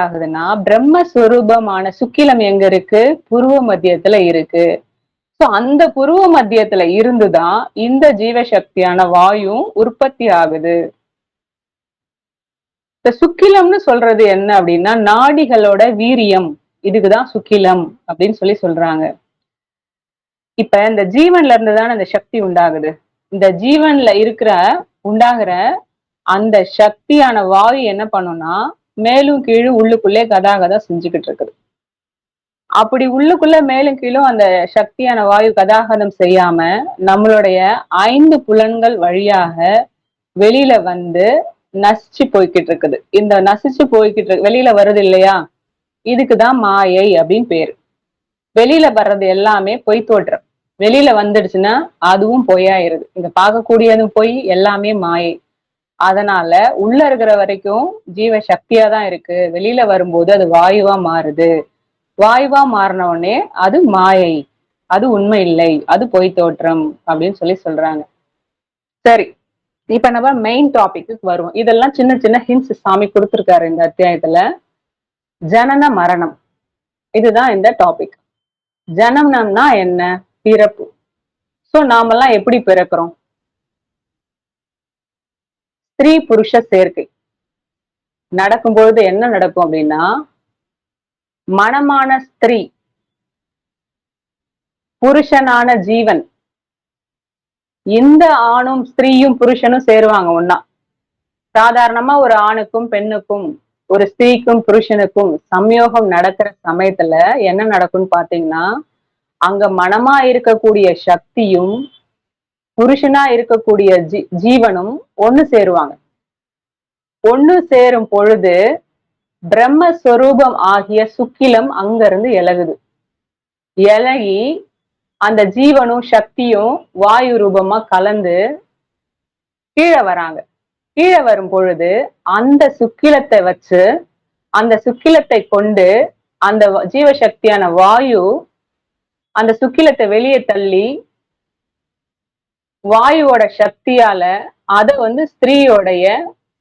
ஆகுதுன்னா பிரம்மஸ்வரூபமான சுக்கிலம் எங்க இருக்கு? புருவ மத்தியத்துல இருக்கு. சோ அந்த புருவ மத்தியத்துல இருந்துதான் இந்த ஜீவசக்தியான வாயு உற்பத்தி ஆகுது. இந்த சுக்கிலம்னு சொல்றது என்ன அப்படின்னா நாடிகளோட வீரியம், இதுக்குதான் சுக்கிலம் அப்படின்னு சொல்றாங்க. இப்ப இந்த ஜீவன்ல இருந்துதானே இந்த சக்தி உண்டாகுது. இந்த ஜீவன்ல உண்டாகிற அந்த சக்தியான வாயு என்ன பண்ணும்னா மேலும் கீழும் உள்ளுக்குள்ளே கதாகதா செஞ்சுக்கிட்டு இருக்குது. அப்படி உள்ளுக்குள்ள மேலும் கீழும் அந்த சக்தியான வாயு கதாகதம் செய்யாம நம்மளுடைய 5 புலன்கள் வழியாக வெளியில வந்து நசிச்சு போய்கிட்டு இருக்குது. இந்த நசிச்சு போய்கிட்டு வெளியில வருது இல்லையா, இதுக்குதான் மாயை அப்படின்னு பேரு. வெளியில வர்றது எல்லாமே பொய் தோற்றம். வெளியில வந்துடுச்சுன்னா அதுவும் பொய்யாயிருது. இங்க பார்க்கக்கூடியதும் பொய், எல்லாமே மாயை. அதனால உள்ள இருக்கிற வரைக்கும் ஜீவ சக்தியா தான் இருக்கு. வெளியில வரும்போது அது வாயுவா மாறுது. வாயுவா மாறின உடனே அது மாயை, அது உண்மை இல்லை, அது பொய் தோற்றம் அப்படின்னு சொல்றாங்க. சரி, இப்ப நம்ம மெயின் டாபிக்கு வருவோம். இதெல்லாம் சின்ன சின்ன ஹிண்ட்ஸ் சாமி கொடுத்திருக்காரு இந்த அத்தியாயத்துல. ஜனன மரணம், இதுதான் இந்த டாபிக். ஜனனம்னா என்ன? பிறப்பு. சோ நாமெல்லாம் எப்படி பிறக்கிறோம்? ஸ்திரீ புருஷ சேர்க்கை நடக்கும்பொழுது என்ன நடக்கும் அப்படின்னா, மனமான ஸ்திரீ, புருஷனான ஜீவன், இந்த ஆணும் ஸ்திரீயும் புருஷனும் சேருவாங்க ஒன்னா. சாதாரணமா ஒரு ஆணுக்கும் பெண்ணுக்கும், ஒரு ஸ்திரீக்கும் புருஷனுக்கும் சம்யோகம் நடக்கிற சமயத்துல என்ன நடக்கும்னு பாத்தீங்கன்னா, அங்க மனமா இருக்கக்கூடிய சக்தியும் புருஷனா இருக்கக்கூடிய ஜீவனும் ஒண்ணு சேருவாங்க. ஒண்ணு சேரும் பொழுது பிரம்மஸ்வரூபம் ஆகிய சுக்கிலம் அங்க இருந்து இலகுது. இலகி அந்த ஜீவனும் சக்தியும் வாயு ரூபமா கலந்து கீழே வராங்க. கீழே வரும் பொழுது அந்த சுக்கிலத்தை வச்சு, அந்த சுக்கிலத்தை கொண்டு அந்த ஜீவசக்தியான வாயு அந்த சுக்கிலத்தை வெளியே தள்ளி வாயுவோட சக்தியால அதை ஸ்திரீயோடைய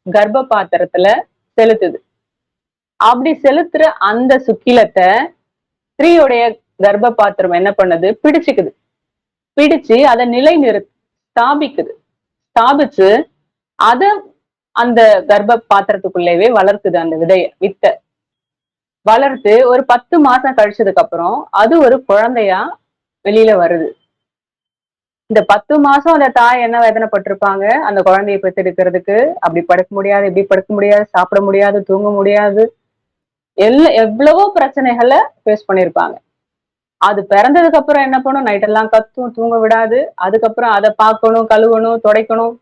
கர்ப்ப பாத்திரத்துல செலுத்துது. அப்படி செலுத்துற அந்த சுக்கிலத்தை ஸ்திரீயோடைய கர்ப்ப பாத்திரம் என்ன பண்ணுது? பிடிச்சுக்குது. பிடிச்சு அதை ஸ்தாபிக்குது. ஸ்தாபிச்சு அத அந்த கர்ப்ப பாத்திரத்துக்குள்ளேயே வளர்க்குது. அந்த வித்தை வளர்த்து ஒரு 10 மாசம் கழிச்சதுக்கு அப்புறம் அது ஒரு குழந்தையா வெளியில வருது. இந்த 10 மாசம் அந்த தாய் என்ன வேதனைப்பட்டிருப்பாங்க அந்த குழந்தையை பெற்றெடுக்கிறதுக்கு. அப்படி படுக்க முடியாது, இப்படி படுக்க முடியாது, சாப்பிட முடியாது, தூங்க முடியாது, எவ்வளவோ பிரச்சனைகளை ஃபேஸ் பண்ணிருப்பாங்க. அது பிறந்ததுக்கு அப்புறம் என்ன பண்ணும்? நைட் எல்லாம் கத்தும், தூங்க விடாது. அதுக்கப்புறம் அதை பார்க்கணும், கழுவணும், துடைக்கணும்.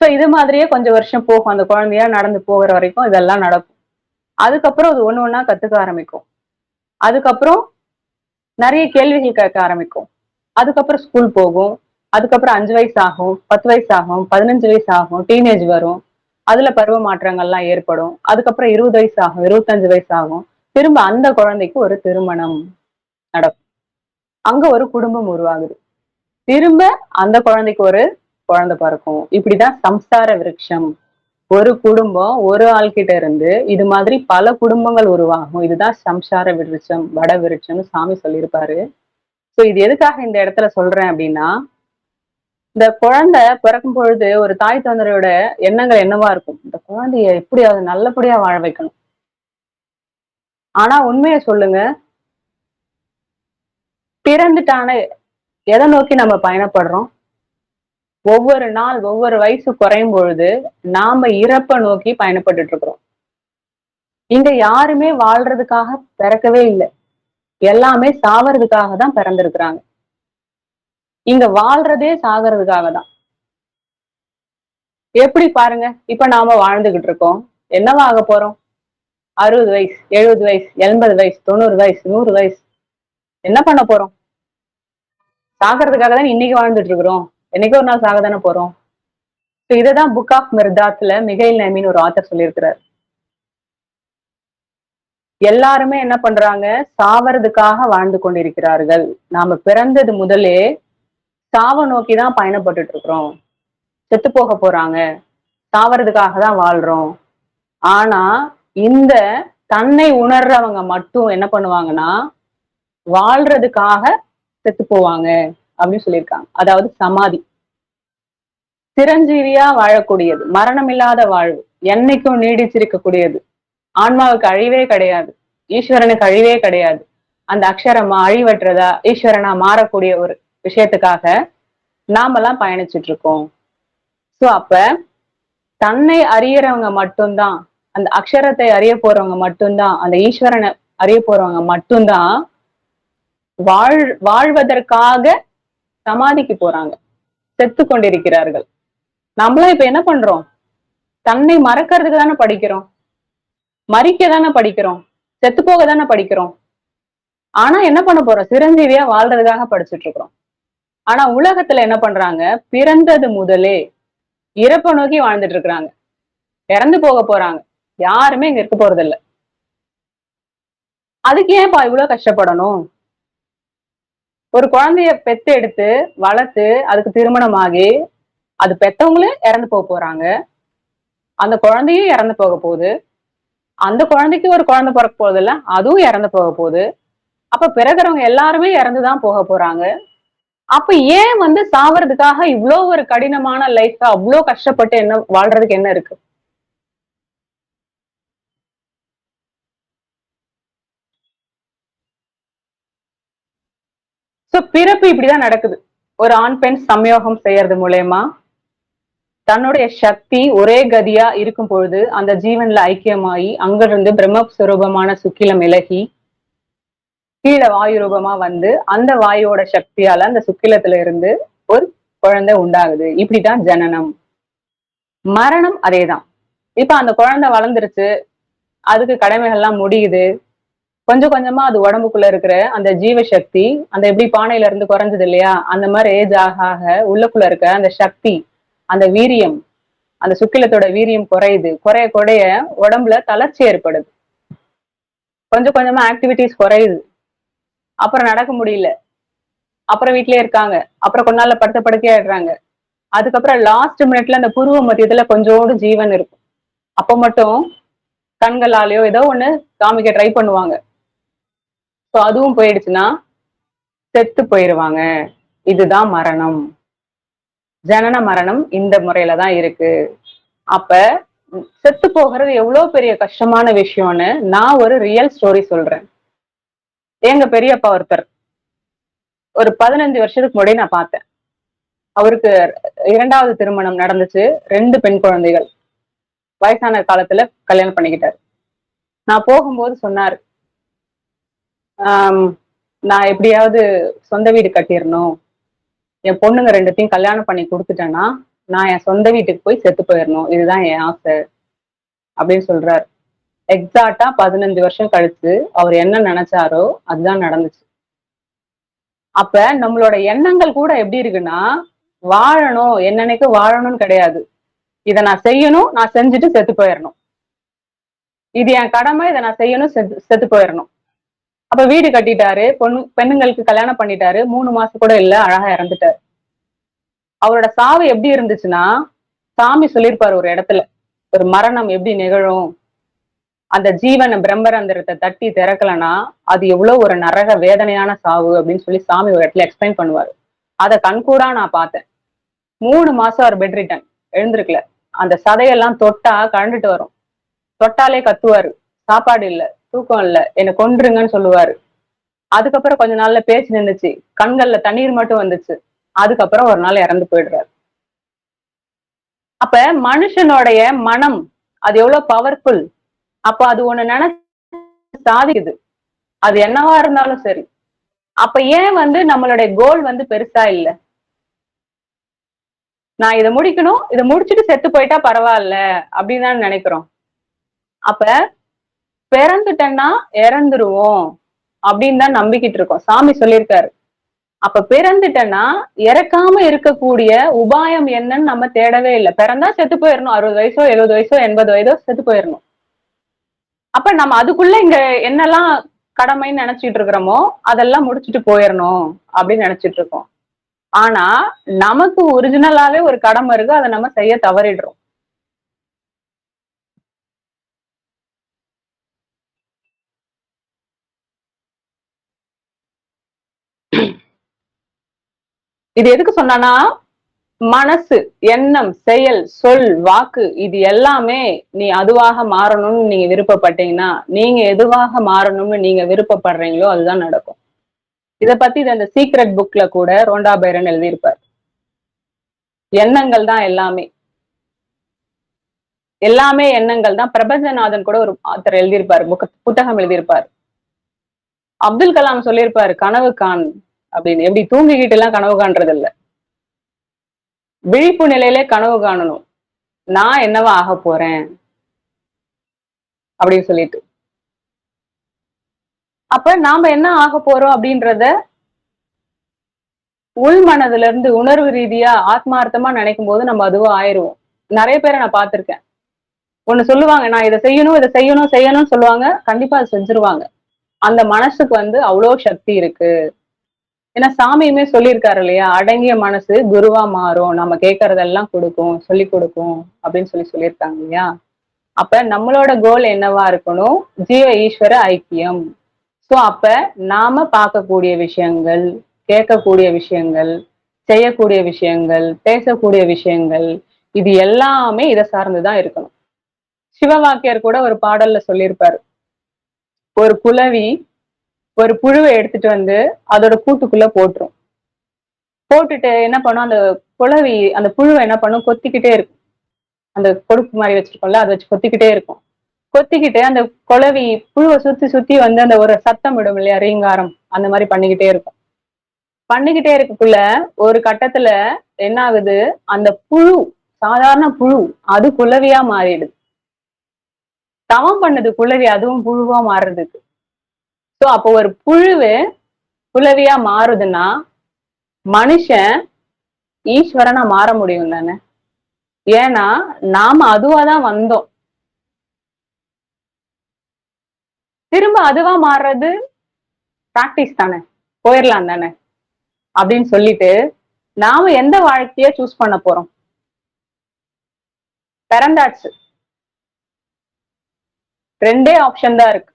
சோ இது மாதிரியே கொஞ்சம் வருஷம் போகும். அந்த குழந்தையா நடந்து போகிற வரைக்கும் இதெல்லாம் நடக்கும். அதுக்கப்புறம் அது ஒண்ணு ஒண்ணா கத்துக்க ஆரம்பிக்கும். அதுக்கப்புறம் நிறைய கேள்விகள் கேட்க ஆரம்பிக்கும். அதுக்கப்புறம் ஸ்கூல் போகும். அதுக்கப்புறம் 5 வயசு ஆகும், 10 வயசு ஆகும், 15 வயசு ஆகும், டீனேஜ் வரும். அதுல பருவ மாற்றங்கள்லாம் ஏற்படும். அதுக்கப்புறம் 20 வயசு ஆகும், 25 வயசு ஆகும். திரும்ப அந்த குழந்தைக்கு ஒரு திருமணம் நடக்கும். அங்க ஒரு குடும்பம் உருவாகுது. திரும்ப அந்த குழந்தைக்கு ஒரு குழந்தை பிறக்கும். இப்படிதான் சம்சார விருட்சம். ஒரு குடும்பம் ஒரு ஆள்கிட்ட இருந்து இது மாதிரி பல குடும்பங்கள் உருவாகும். இதுதான் சம்சார விருட்சம், வட விருட்சம்னு சாமி சொல்லியிருப்பாரு. சோ இது எதுக்காக இந்த இடத்துல சொல்றேன் அப்படின்னா, இந்த குழந்தை பிறக்கும் பொழுது ஒரு தாய் தந்தையோட எண்ணங்கள் என்னவா இருக்கும்? இந்த குழந்தைய எப்படியாவது நல்லபடியா வாழ வைக்கணும். ஆனா உண்மையை சொல்லுங்க, பிறந்துட்டான எதை நோக்கி நம்ம பயணப்படுறோம்? ஒவ்வொரு நாள் ஒவ்வொரு வயசு குறையும் பொழுது நாம இறப்பை நோக்கி பயணப்பட்டுட்டு இருக்கிறோம். இங்க யாருமே வாழ்றதுக்காக பிறக்கவே இல்லை. எல்லாமே சாவறதுக்காக தான் பிறந்திருக்கிறாங்க. இங்க வாழ்றதே சாகிறதுக்காக தான். எப்படி பாருங்க, இப்ப நாம வாழ்ந்துகிட்டு இருக்கோம். என்னவா ஆக போறோம்? 60 வயசு, 70 வயசு, 80 வயசு, 90 வயசு, 100 வயசு. என்ன பண்ண போறோம்? சாகிறதுக்காக தான் இன்னைக்கு வாழ்ந்துட்டு இருக்கிறோம். என்னைக்கு ஒரு நாள் சாக தானே போறோம். இததான் புக் ஆஃப் மிர்தாத்ல மிகைல் நைமின் ஒரு ஆத்தர் சொல்லியிருக்கிறார். எல்லாருமே என்ன பண்றாங்க? சாவறதுக்காக வாழ்ந்து கொண்டிருக்கிறார்கள். நாம பிறந்தது முதலே சாவை நோக்கிதான் பயணப்பட்டுட்டு இருக்கிறோம். செத்து போக போறாங்க, சாவறதுக்காக தான் வாழ்றோம். ஆனா இந்த தன்னை உணர்றவங்க மட்டும் என்ன பண்ணுவாங்கன்னா வாழ்றதுக்காக செத்து போவாங்க அப்படின்னு சொல்லியிருக்காங்க. அதாவது சமாதி. சிரஞ்சீவியா வாழக்கூடியது, மரணம் இல்லாத வாழ்வு, என்னைக்கும் நீடிச்சிருக்கக்கூடியது, ஆன்மாவுக்கு அழிவே கிடையாது, ஈஸ்வரனுக்கு அழிவே கிடையாது. அந்த அக்ஷரமா அழிவற்றதா ஈஸ்வரனா மாறக்கூடிய ஒரு விஷயத்துக்காக நாமெல்லாம் பயணிச்சுட்டு இருக்கோம். சோ அப்ப தன்னை அறியறவங்க மட்டும்தான், அந்த அக்ஷரத்தை அறிய போறவங்க மட்டும்தான், அந்த ஈஸ்வரனை அறிய போறவங்க மட்டும்தான் வாழ்வதற்காக சமாதிக்கு போறாங்க, செத்து கொண்டிருக்கிறார்கள். நம்மளும் இப்ப என்ன பண்றோம்? தன்னை மறக்கிறதுக்கு தானே படிக்கிறோம், மறிக்க தானே படிக்கிறோம், செத்து போக தானே படிக்கிறோம். ஆனா என்ன பண்ண போறோம்? சிரஞ்சீவியா வாழ்றதுக்காக படிச்சுட்டு இருக்கிறோம். ஆனா உலகத்துல என்ன பண்றாங்க? பிறந்தது முதலே இறப்ப நோக்கி வாழ்ந்துட்டு இருக்கிறாங்க, இறந்து போக போறாங்க, யாருமே இங்க இருக்க போறது இல்ல. அதுக்கு ஏன்ப்பா இவ்வளவு கஷ்டப்படணும்? ஒரு குழந்தைய பெத்து எடுத்து வளர்த்து அதுக்கு திருமணம் ஆகி அது பெத்தவங்களும் இறந்து போக போறாங்க, அந்த குழந்தையும் இறந்து போக போகுது, அந்த குழந்தைக்கு ஒரு குழந்தை பிறக்க போகுது இல்ல, அதுவும் இறந்து போக போகுது. அப்ப பிறகுறவங்க எல்லாருமே இறந்துதான் போக போறாங்க. அப்ப ஏன் வந்து சாவறதுக்காக இவ்வளவு ஒரு கடினமான லைஃப், அவ்வளவு கஷ்டப்பட்டு என்ன வாழ்றதுக்கு என்ன இருக்கு? சோ பிறப்பு இப்படிதான் நடக்குது. ஒரு ஆண் பெண் சம்யோகம் செய்யறது மூலயமா தன்னுடைய சக்தி ஒரே கதியா இருக்கும் பொழுது அந்த ஜீவன்ல ஐக்கியமாயி அங்கிருந்து பிரம்மஸ்வரூபமான சுக்கிலம் விலகி கீழே வாயு ரூபமா வந்து அந்த வாயுவோட சக்தியால அந்த சுக்கிலத்துல இருந்து ஒரு குழந்தை உண்டாகுது. இப்படிதான் ஜனனம். மரணம் அதேதான். இப்ப அந்த குழந்தை வளர்ந்துருச்சு, அதுக்கு கடமைகள்லாம் முடியுது, கொஞ்சம் கொஞ்சமா அது உடம்புக்குள்ள இருக்கிற அந்த ஜீவசக்தி, அந்த எப்படி பானையில இருந்து குறைஞ்சது இல்லையா, அந்த மாதிரி ஏஜ் ஆக ஆக உள்ளுக்குள்ள இருக்க அந்த சக்தி, அந்த வீரியம், அந்த சுக்கிலத்தோட வீரியம் குறையுது. குறைய குறைய உடம்புல தளர்ச்சி ஏற்படுது, கொஞ்சம் கொஞ்சமா ஆக்டிவிட்டிஸ் குறையுது, அப்புறம் நடக்க முடியல, அப்புறம் வீட்லயே இருக்காங்க, அப்புறம் கொஞ்ச நாள்ல படுத்த படுக்கையாடுறாங்க. அதுக்கப்புறம் லாஸ்ட் மினிட்ல அந்த புருவ மத்தியத்துல கொஞ்சோடு ஜீவன் இருக்கும். அப்ப மட்டும் கண்களாலேயோ ஏதோ ஒண்ணு காமிக்க ட்ரை பண்ணுவாங்க. சோ அதுவும் போயிடுச்சுன்னா செத்து போயிருவாங்க. இதுதான் மரணம். ஜனன மரணம் இந்த முறையில தான் இருக்கு. அப்ப செத்து போகிறது எவ்வளவு பெரிய கஷ்டமான விஷயம்னு நான் ஒரு ரியல் ஸ்டோரி சொல்றேன். எங்க பெரியப்பா ஒருத்தர் ஒரு 15 வருஷத்துக்கு முன்னாடி நான் பார்த்தேன். அவருக்கு 2வது திருமணம் நடந்துச்சு, 2 பெண் குழந்தைகள். வயசான காலத்துல கல்யாணம் பண்ணிக்கிட்டாரு. நான் போகும்போது சொன்னாரு, நான் எப்படியாவது சொந்த வீடு கட்டிடணும், என் பொண்ணுங்க 2த்தையும் கல்யாணம் பண்ணி கொடுத்துட்டேன்னா நான் என் சொந்த வீட்டுக்கு போய் செத்து போயிடணும், இதுதான் என் ஆசை அப்படின்னு சொல்றாரு. எக்ஸாக்டா 15 வருஷம் கழிச்சு அவர் என்ன நினைச்சாரோ அதுதான் நடந்துச்சு. அப்ப நம்மளோட எண்ணங்கள் கூட எப்படி இருக்குன்னா, வாழணும், என்னன்னைக்கு வாழணும்னு கிடையாது, இதை நான் செய்யணும், நான் செஞ்சுட்டு செத்து போயிடணும், இது என் கடமை, இதை நான் செய்யணும், செத்து போயிடணும். அப்ப வீடு கட்டிட்டாரு, பெண்ணுங்களுக்கு கல்யாணம் பண்ணிட்டாரு, 3 மாசம் கூட இல்ல, அழகா இறந்துட்டாரு. அவரோட சாவு எப்படி இருந்துச்சுன்னா, சாமி சொல்லியிருப்பாரு ஒரு இடத்துல, ஒரு மரணம் எப்படி நிகழும், அந்த ஜீவன பிரம்மரந்திரத்தை தட்டி திறக்கலன்னா அது எவ்வளவு ஒரு நரக வேதனையான சாவு அப்படின்னு சொல்லி சாமி ஒரு இடத்துல எக்ஸ்பிளைன் பண்ணுவாரு. அதை கண்கூடா நான் பார்த்தேன். 3 மாசம் அவர் பெட் ரிட்டன், எழுந்திருக்கல. அந்த சதையெல்லாம் தொட்டா கழண்டுட்டு வரும், தொட்டாலே கத்துவாரு, சாப்பாடு இல்ல, தூக்கம் இல்ல, என்னை கொன்றுங்கன்னு சொல்லுவாரு. அதுக்கப்புறம் கொஞ்ச நாள்ல பேச்சு நின்றுச்சு, கண்கள்ல தண்ணீர் மட்டும் வந்துச்சு. அதுக்கப்புறம் ஒரு நாள் இறந்து போயிடுறாரு. அப்ப மனுஷனுடைய மனம் அது எவ்வளவு பவர்ஃபுல். அப்ப அது ஒண்ணு நினைச்சு சாதிக்குது, அது என்னவா இருந்தாலும் சரி. அப்ப ஏன் வந்து நம்மளுடைய கோல் வந்து பெருசா இல்ல, நான் இதை முடிக்கணும், இதை முடிச்சுட்டு செத்து போயிட்டா பரவாயில்ல அப்படின்னு தான் நினைக்கிறோம். அப்ப பிறந்துட்டேன்னா இறந்துருவோம் அப்படின்னு தான் நம்பிக்கிட்டு இருக்கோம். சாமி சொல்லியிருக்காரு. அப்ப பிறந்துட்டேன்னா இறக்காம இருக்கக்கூடிய உபாயம் என்னன்னு நம்ம தேடவே இல்லை. பிறந்தா செத்து போயிடணும், 60 வயசோ 70 வயசோ 80 வயதோ செத்து போயிடணும். அப்ப நம்ம அதுக்குள்ள இங்க என்னெல்லாம் கடமைன்னு நினைச்சிட்டு இருக்கிறோமோ அதெல்லாம் முடிச்சுட்டு போயிடணும் அப்படின்னு நினைச்சிட்டு இருக்கோம். ஆனா நமக்கு ஒரிஜினலாவே ஒரு கடமை இருக்கு, அதை நம்ம செய்ய தவறிடுறோம். இது எதுக்கு சொன்னா, மனசு, எண்ணம், செயல், சொல், வாக்கு இது எல்லாமே நீ அதுவாக மாறணும்னு நீங்க விருப்பப்பட்டீங்கன்னா, நீங்க எதுவாக மாறணும்னு நீங்க விருப்பப்படுறீங்களோ அதுதான் நடக்கும். இத பத்தி அந்த சீக்ரெட் புக்ல கூட ரோண்டா பைரன் எழுதியிருப்பார். எண்ணங்கள் தான் எல்லாமே. எல்லாமே எண்ணங்கள் தான். பிரபஞ்சநாதன் கூட ஒரு ஆத்தர் எழுதியிருப்பார், புத்தகம் எழுதியிருப்பார். அப்துல் கலாம் சொல்லியிருப்பாரு, கனவு காண் அப்படின்னு. எப்படி தூங்கிக்கிட்டு எல்லாம் கனவு காண்றது இல்ல, விழிப்பு நிலையிலே கனவு காணணும். நான் என்னவா ஆக போறேன் அப்படின்னு சொல்லிட்டு. அப்ப நாம என்ன ஆக போறோம் அப்படின்றத உள் மனதுல இருந்து உணர்வு ரீதியா ஆத்மார்த்தமா நினைக்கும் போது நம்ம அதுவா ஆயிடுவோம். நிறைய பேரை நான் பார்த்திருக்கேன். ஒண்ணு சொல்லுவாங்க, நான் இதை செய்யணும் இதை செய்யணும் செய்யணும்னு சொல்லுவாங்க, கண்டிப்பா அதை செஞ்சிருவாங்க. அந்த மனசுக்கு அவ்வளவு சக்தி இருக்கு. ஏன்னா சாமியுமே சொல்லியிருக்காரு இல்லையா, அடங்கிய மனசு குருவா மாறும், நம்ம கேட்கறதெல்லாம் கொடுக்கும், சொல்லி கொடுக்கும் அப்படின்னு சொல்லியிருக்காங்க இல்லையா. அப்ப நம்மளோட கோல் என்னவா இருக்கணும், ஜீவ ஈஸ்வர ஐக்கியம். சோ அப்ப நாம பார்க்கக்கூடிய விஷயங்கள், கேட்கக்கூடிய விஷயங்கள், செய்யக்கூடிய விஷயங்கள், பேசக்கூடிய விஷயங்கள், இது எல்லாமே இதை சார்ந்துதான் இருக்கணும். சிவவாக்கியர் கூட ஒரு பாடல்ல சொல்லியிருப்பாரு, ஒரு குளவி ஒரு புழுவை எடுத்துட்டு அதோட கூட்டுக்குள்ள போட்டுரும். போட்டுட்டு என்ன பண்ணும், அந்த குளவி அந்த புழுவை என்ன பண்ணும், கொத்திக்கிட்டே இருக்கும். அந்த கொடுப்பு மாதிரி வச்சிருக்கோம்ல, அதை வச்சு கொத்திக்கிட்டே இருக்கும். கொத்திக்கிட்டு அந்த குளவி புழுவை சுத்தி சுத்தி அந்த ஒரு சத்தம் விடும் இல்லையா, ரீங்காரம், அந்த மாதிரி பண்ணிக்கிட்டே இருக்கும். பண்ணிக்கிட்டே இருக்கக்குள்ள ஒரு கட்டத்துல என்ன ஆகுது, அந்த புழு, சாதாரண புழு, அது குளவியா மாறிடுது. தவம் பண்ணுது குளவி, அதுவும் புழுவா மாறுறதுக்கு. சோ அப்போ ஒரு புழுவு குளவியா மாறுதுன்னா மனுஷன் ஈஸ்வரனா மாற முடியும் தானே. ஏன்னா நாம அதுவாதான் வந்தோம், திரும்ப அதுவா மாறுறது பிராக்டிஸ் தானே, போயிடலாம் தானே அப்படின்னு சொல்லிட்டு நாம எந்த வாழ்க்கைய சூஸ் பண்ண போறோம். பிறந்தாச்சு, ரெண்டே ஆப்ஷன் தான் இருக்கு,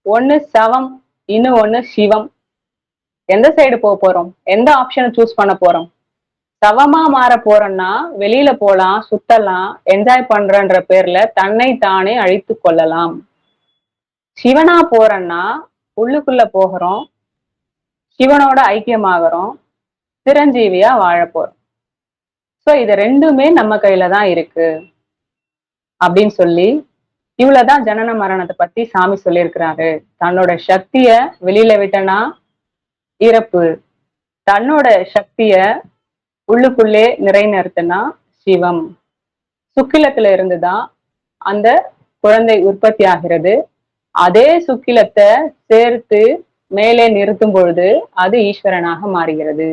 ஒண்ணு சவம், இன்னும் ஒண்ணு சிவம். எந்த சைடு போக போறோம், எந்த ஆப்ஷனை சூஸ் பண்ண போறோம். சவமா மாற போறோம்னா வெளியில போலாம், சுத்தலாம், என்ஜாய் பண்றன்ற பேர்ல தன்னை தானே அழித்து கொள்ளலாம். சிவனா போறோம்னா உள்ளுக்குள்ள போகிறோம், சிவனோட ஐக்கியமாகறோம், சிரஞ்சீவியா வாழ போறோம். சோ இது ரெண்டுமே நம்ம கையில தான் இருக்கு அப்படின்னு சொல்லி, இவ்வளவுதான் ஜனன மரணத்தை பத்தி சாமி சொல்லியிருக்கிறாரு. தன்னோட சக்திய வெளியில விட்டனா இறப்பு, தன்னோட சக்திய உள்ளுக்குள்ளே நிறைநிறுத்தினா சிவம். சுக்கிலத்துல இருந்துதான் அந்த குழந்தை உற்பத்தி ஆகிறது. அதே சுக்கிலத்தை சேர்த்து மேலே நிறுத்தும் பொழுது அது ஈஸ்வரனாக மாறுகிறது.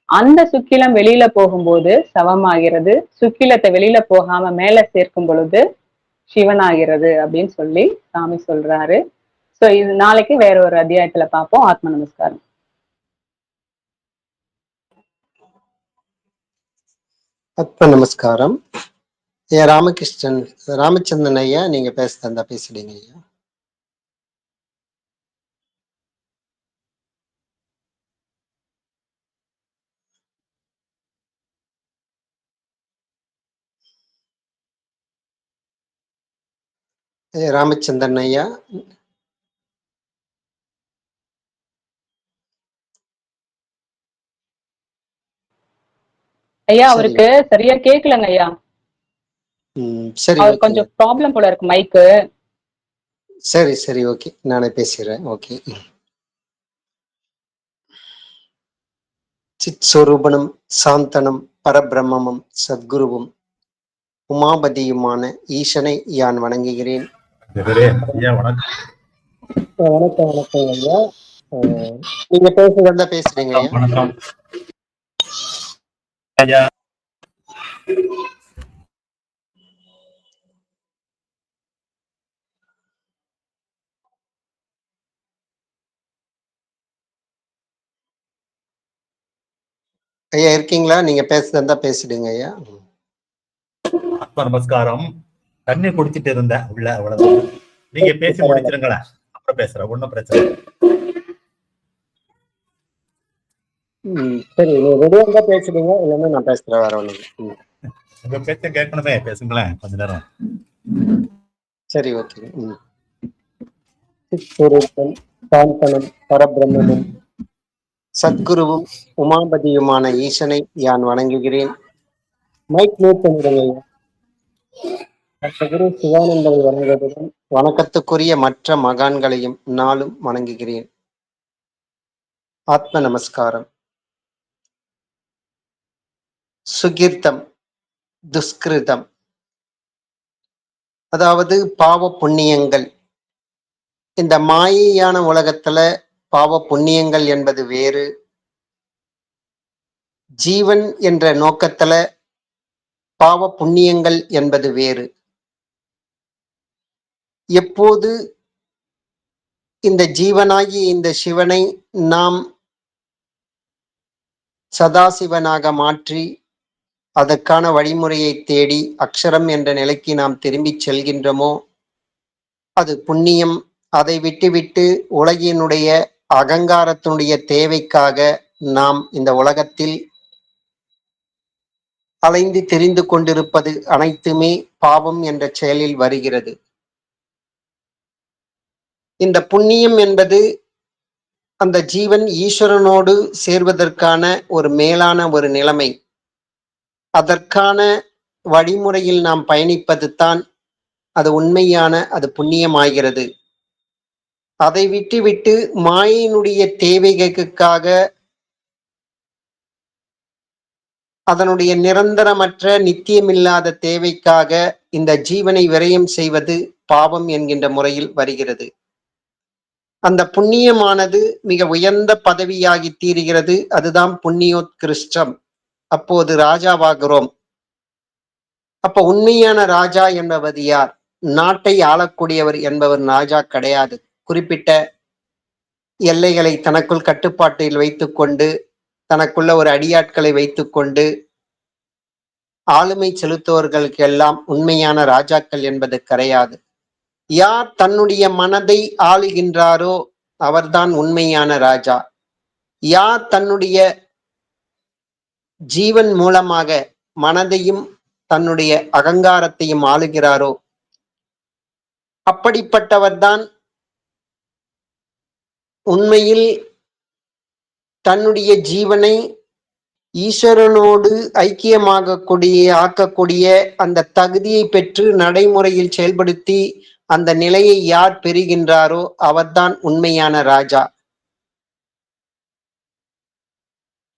அந்த சுக்கிலம் வெளியில போகும்போது சவமாகிறது, சுக்கிலத்தை வெளியில போகாம மேல சேர்க்கும் பொழுது சிவனாகிறது அப்படின்னு சொல்லி சாமி சொல்றாரு. சோ இது நாளைக்கு வேற ஒரு அத்தியாயத்துல பார்ப்போம். ஆத்ம நமஸ்காரம். ஆத்ம நமஸ்காரம். ராமகிருஷ்ணன் ராமச்சந்திரன் ஐயா, நீங்க பேசுறதா பேசிடுங்க ஐயா. ராமச்சந்திரன் ஐயா, ஐயா அவருக்கு சரியா கேட்கலங்க ஐயா. சரி, அவர் கொஞ்சம் ப்ராப்ளம் போல இருக்கு மைக்கு. சரி சரி, ஓகே, நானே பேசுறேன். ஓகே. சித் சொரூபனும் சாந்தனும் பரபிரம்மமும் சத்குருவும் உமாபதியுமான ஈசனை யான் வணங்குகிறேன். வணக்கம் வணக்கம் ஐயா. நீங்க பேசுறதா பேசுறீங்க ஐயா. வணக்கம் ஐயா. ஐயா இருக்கீங்களா? நீங்க பேசுறதா பேசிடுங்க ஐயா. ஆத்ம நமஸ்காரம். தண்ணி குடிச்சிட்டு இருந்தேன் உள்ள, அவ்வளவுதான். நீங்க பேசி முடிச்சிருங்களேன், அப்புறம் பேசுறேன், ஒன்னும் பிரச்சனை. சரி, நீ ரெடியா இருந்தா பேசுறீங்க, இல்லைன்னா நான் பேசுறேன், வேற ஒண்ணு. உங்க பேச்ச கேட்கணுமே, பேசுங்களேன் கொஞ்ச நேரம். சரி, ஓகே. சிற்சுரூபம், சாந்தனம், பரபிரம்மமும் சத்குருவும் உமாபதியுமான ஈசனை யான் வணங்குகிறேன். மைக் மியூட் பண்ணிடுங்க. குரு சிவானந்தரை வணங்குவதுடன் வணக்கத்துக்குரிய மற்ற மகான்களையும் நாளும் வணங்குகிறேன். ஆத்ம நமஸ்காரம். சுகிர்தம், துஷ்கிருதம், அதாவது பாவ புண்ணியங்கள். இந்த மாயையான உலகத்துல பாவ புண்ணியங்கள் என்பது வேறு, ஜீவன் என்ற நோக்கத்துல பாவ புண்ணியங்கள் என்பது வேறு. எப்போது இந்த ஜீவனாகி இந்த சிவனை நாம் சதாசிவனாக மாற்றி அதற்கான வழிமுறையை தேடி அக்ஷரம் என்ற நிலைக்கு நாம் திரும்பிச் செல்கின்றோமோ அது புண்ணியம். அதை விட்டுவிட்டு உலகினுடைய அகங்காரத்தினுடைய தேவைக்காக நாம் இந்த உலகத்தில் அலைந்து தெரிந்து கொண்டிருப்பது அனைத்துமே பாவம் என்ற செயலில் வருகிறது. இந்த புண்ணியம் என்பது அந்த ஜீவன் ஈஸ்வரனோடு சேர்வதற்கான ஒரு மேலான ஒரு நிலைமை. அதற்கான வழிமுறையில் நாம் பயணிப்பது தான் அது உண்மையான அது புண்ணியமாகிறது. அதை விட்டுவிட்டு மாயினுடைய தேவைகளுக்காக அதனுடைய நிரந்தரமற்ற நித்தியமில்லாத தேவைக்காக இந்த ஜீவனை விரயம் செய்வது பாவம் என்கின்ற முறையில் வருகிறது. அந்த புண்ணியமானது மிக உயர்ந்த பதவியாகி தீருகிறது. அதுதான் புண்ணியோத்கிருஷ்டம். அப்போது ராஜாவாகிறோம். அப்ப உண்மையான ராஜா என்பவர் யார்? நாட்டை ஆளக்கூடியவர் என்பவர் ராஜா கிடையாது. குறிப்பிட்ட எல்லைகளை தனக்குள் கட்டுப்பாட்டில் வைத்துக்கொண்டு தனக்குள்ள ஒரு அடியாட்களை வைத்துக்கொண்டு ஆளுமை செலுத்துவர்களுக்கு எல்லாம் உண்மையான ராஜாக்கள் என்பது கிடையாது. யார் தன்னுடைய மனதை ஆளுகின்றாரோ அவர்தான் உண்மையான ராஜா. யார் தன்னுடைய ஜீவன் மூலமாக மனதையும் தன்னுடைய அகங்காரத்தையும் ஆளுகிறாரோ அப்படிப்பட்டவர்தான் உண்மையில் தன்னுடைய ஜீவனை ஈஸ்வரனோடு ஆக்கக்கூடிய அந்த தகுதியை பெற்று நடைமுறையில் செயல்படுத்தி அந்த நிலையை யார் பெறுகின்றாரோ அவர்தான் உண்மையான ராஜா.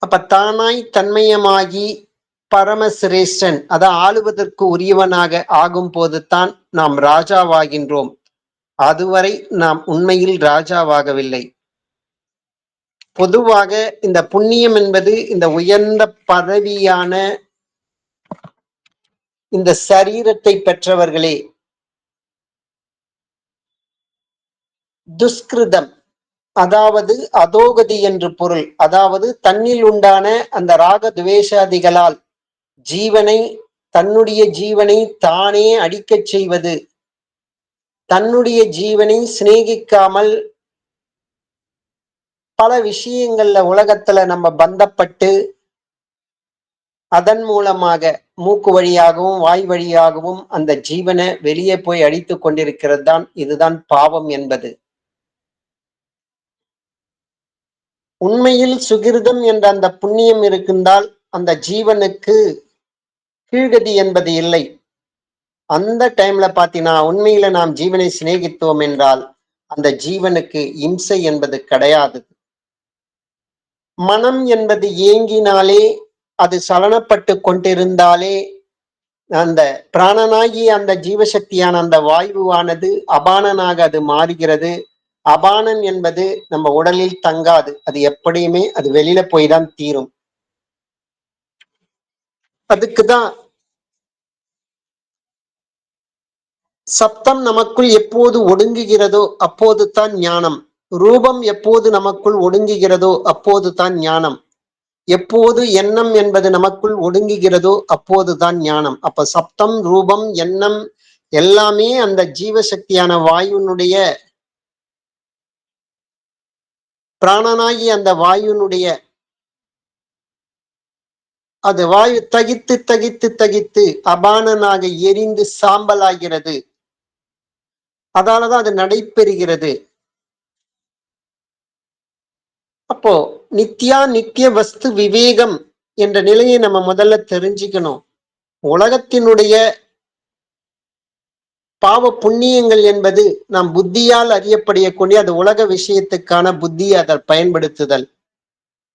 அப்ப தானாய் தன்மயமாகி பரமசிரேஷ்டன் அதை ஆளுவதற்கு உரியவனாக ஆகும் போதுதான் நாம் ராஜாவாகின்றோம். அதுவரை நாம் உண்மையில் ராஜாவாகவில்லை. பொதுவாக இந்த புண்ணியம் என்பது இந்த உயர்ந்த பதவியான இந்த சரீரத்தை பெற்றவர்களே. துஷ்கிருதம் அதாவது அதோகதி என்று பொருள். அதாவது தன்னில் உண்டான அந்த ராக துவேஷாதிகளால் தன்னுடைய ஜீவனை தானே அடிக்கச் செய்வது, தன்னுடைய ஜீவனை சிநேகிக்காமல் பல விஷயங்கள்ல உலகத்துல நம்ம பந்தப்பட்டு அதன் மூலமாக மூக்கு வழியாகவும் வாய் வழியாகவும் அந்த ஜீவனை வெளியே போய் அடித்து கொண்டிருக்கிறது தான். இதுதான் பாவம் என்பது. உண்மையில் சுகிருதம் என்ற அந்த புண்ணியம் இருக்கின்றால் அந்த ஜீவனுக்கு கீழ்கதி என்பது இல்லை. அந்த டைம்ல பாத்தீங்கன்னா உண்மையில நாம் ஜீவனை சிநேகித்தோம் என்றால் அந்த ஜீவனுக்கு இம்சை என்பது கிடையாது. மனம் என்பது ஏங்கினாலே, அது சலனப்பட்டு கொண்டிருந்தாலே அந்த பிராணனாகி அந்த ஜீவசக்தியான அந்த வாயுவானது அபானனாக அது மாறுகிறது. அபானன் என்பது நம்ம உடலில் தங்காது. அது எப்படியுமே அது வெளியில போய் தான் தீரும். அதுக்குதான் சப்தம் நமக்குள் எப்போது ஒடுங்குகிறதோ அப்போது தான் ஞானம். ரூபம் எப்போது நமக்குள் ஒடுங்குகிறதோ அப்போது தான் ஞானம். எப்போது எண்ணம் என்பது நமக்குள் ஒடுங்குகிறதோ அப்போதுதான் ஞானம். அப்ப சப்தம், ரூபம், எண்ணம் எல்லாமே அந்த ஜீவசக்தியான வாயுனுடைய பிராணனாகி அந்த வாயுனுடைய அது வாயு தகித்து தகித்து தகித்து அபானனாக எரிந்து சாம்பலாகிறது. அதாலதான் அது நடைபெறுகிறது. அப்போ நித்யா நித்திய வஸ்து விவேகம் என்ற நிலையை நம்ம முதல்ல தெரிஞ்சுக்கணும். உலகத்தினுடைய பாவ புண்ணியங்கள் என்பது நாம் புத்தியால் அறியப்படக்கூடிய அது உலக விஷயத்துக்கான புத்தியை அதை பயன்படுத்துதல்.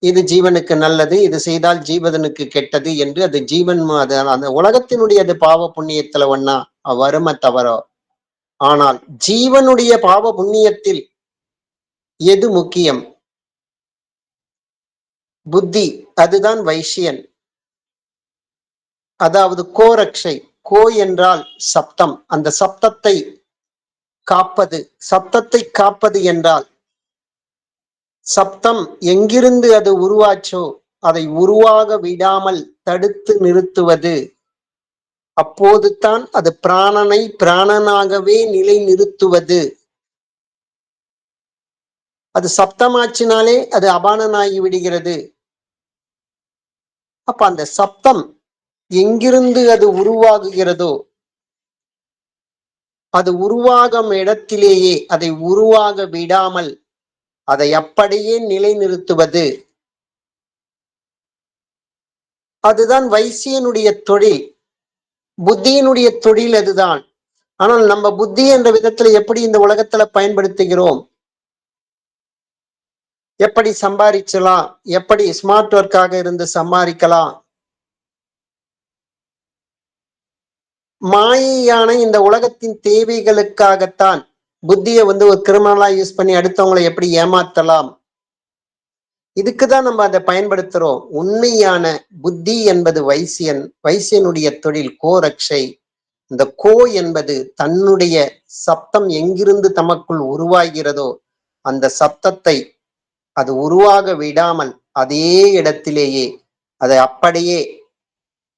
இது ஜீவனுக்கு நல்லது, இது செய்தால் ஜீவனுக்கு கெட்டது என்று அது ஜீவன் அந்த உலகத்தினுடைய அது பாவ புண்ணியத்துல ஒன்னா வரும தவறோ. ஆனால் ஜீவனுடைய பாவ புண்ணியத்தில் எது முக்கியம்? புத்தி. அதுதான் வைசியன். அதாவது கோரக்ஷை. கோ என்றால் சப்தம். அந்த சப்தத்தை காப்பது. சப்தத்தை காப்பது என்றால் சப்தம் எங்கிருந்து அது உருவாச்சோ அதை உருவாக விடாமல் தடுத்து நிறுத்துவது. அப்போது தான் அது பிராணனை பிராணனாகவே நிலை நிறுத்துவது. அது சப்தமாச்சினாலே அது அபானனாகி விடுகிறது. அப்ப அந்த சப்தம் எங்கிருந்து அது உருவாகுகிறதோ அது உருவாகும் இடத்திலேயே அதை உருவாக விடாமல் அதை அப்படியே நிலைநிறுத்துவது. அதுதான் வைசியனுடைய தொழில். புத்தியினுடைய தொழில் அதுதான். ஆனால் நம்ம புத்தி என்ற விதத்துல எப்படி இந்த உலகத்துல பயன்படுத்துகிறோம்? எப்படி சம்பாதிச்சலாம், எப்படி ஸ்மார்ட் ஒர்க்காக இருந்து சம்பாதிக்கலாம், மாயையான இந்த உலகத்தின் தேவைகளுக்காகத்தான் புத்தியை ஒரு கிரிமினலா யூஸ் பண்ணி அடுத்தவங்களை எப்படி ஏமாத்தலாம், இதுக்குதான் நம்ம அதை பயன்படுத்துறோம். உண்மையான புத்தி என்பது வைசியன். வைசியனுடைய தொழில் கோரக்ஷை. இந்த கோ என்பது தன்னுடைய சப்தம் எங்கிருந்து தமக்குள் உருவாகிறதோ அந்த சப்தத்தை அது உருவாக விடாமல் அதே இடத்திலேயே அதை அப்படியே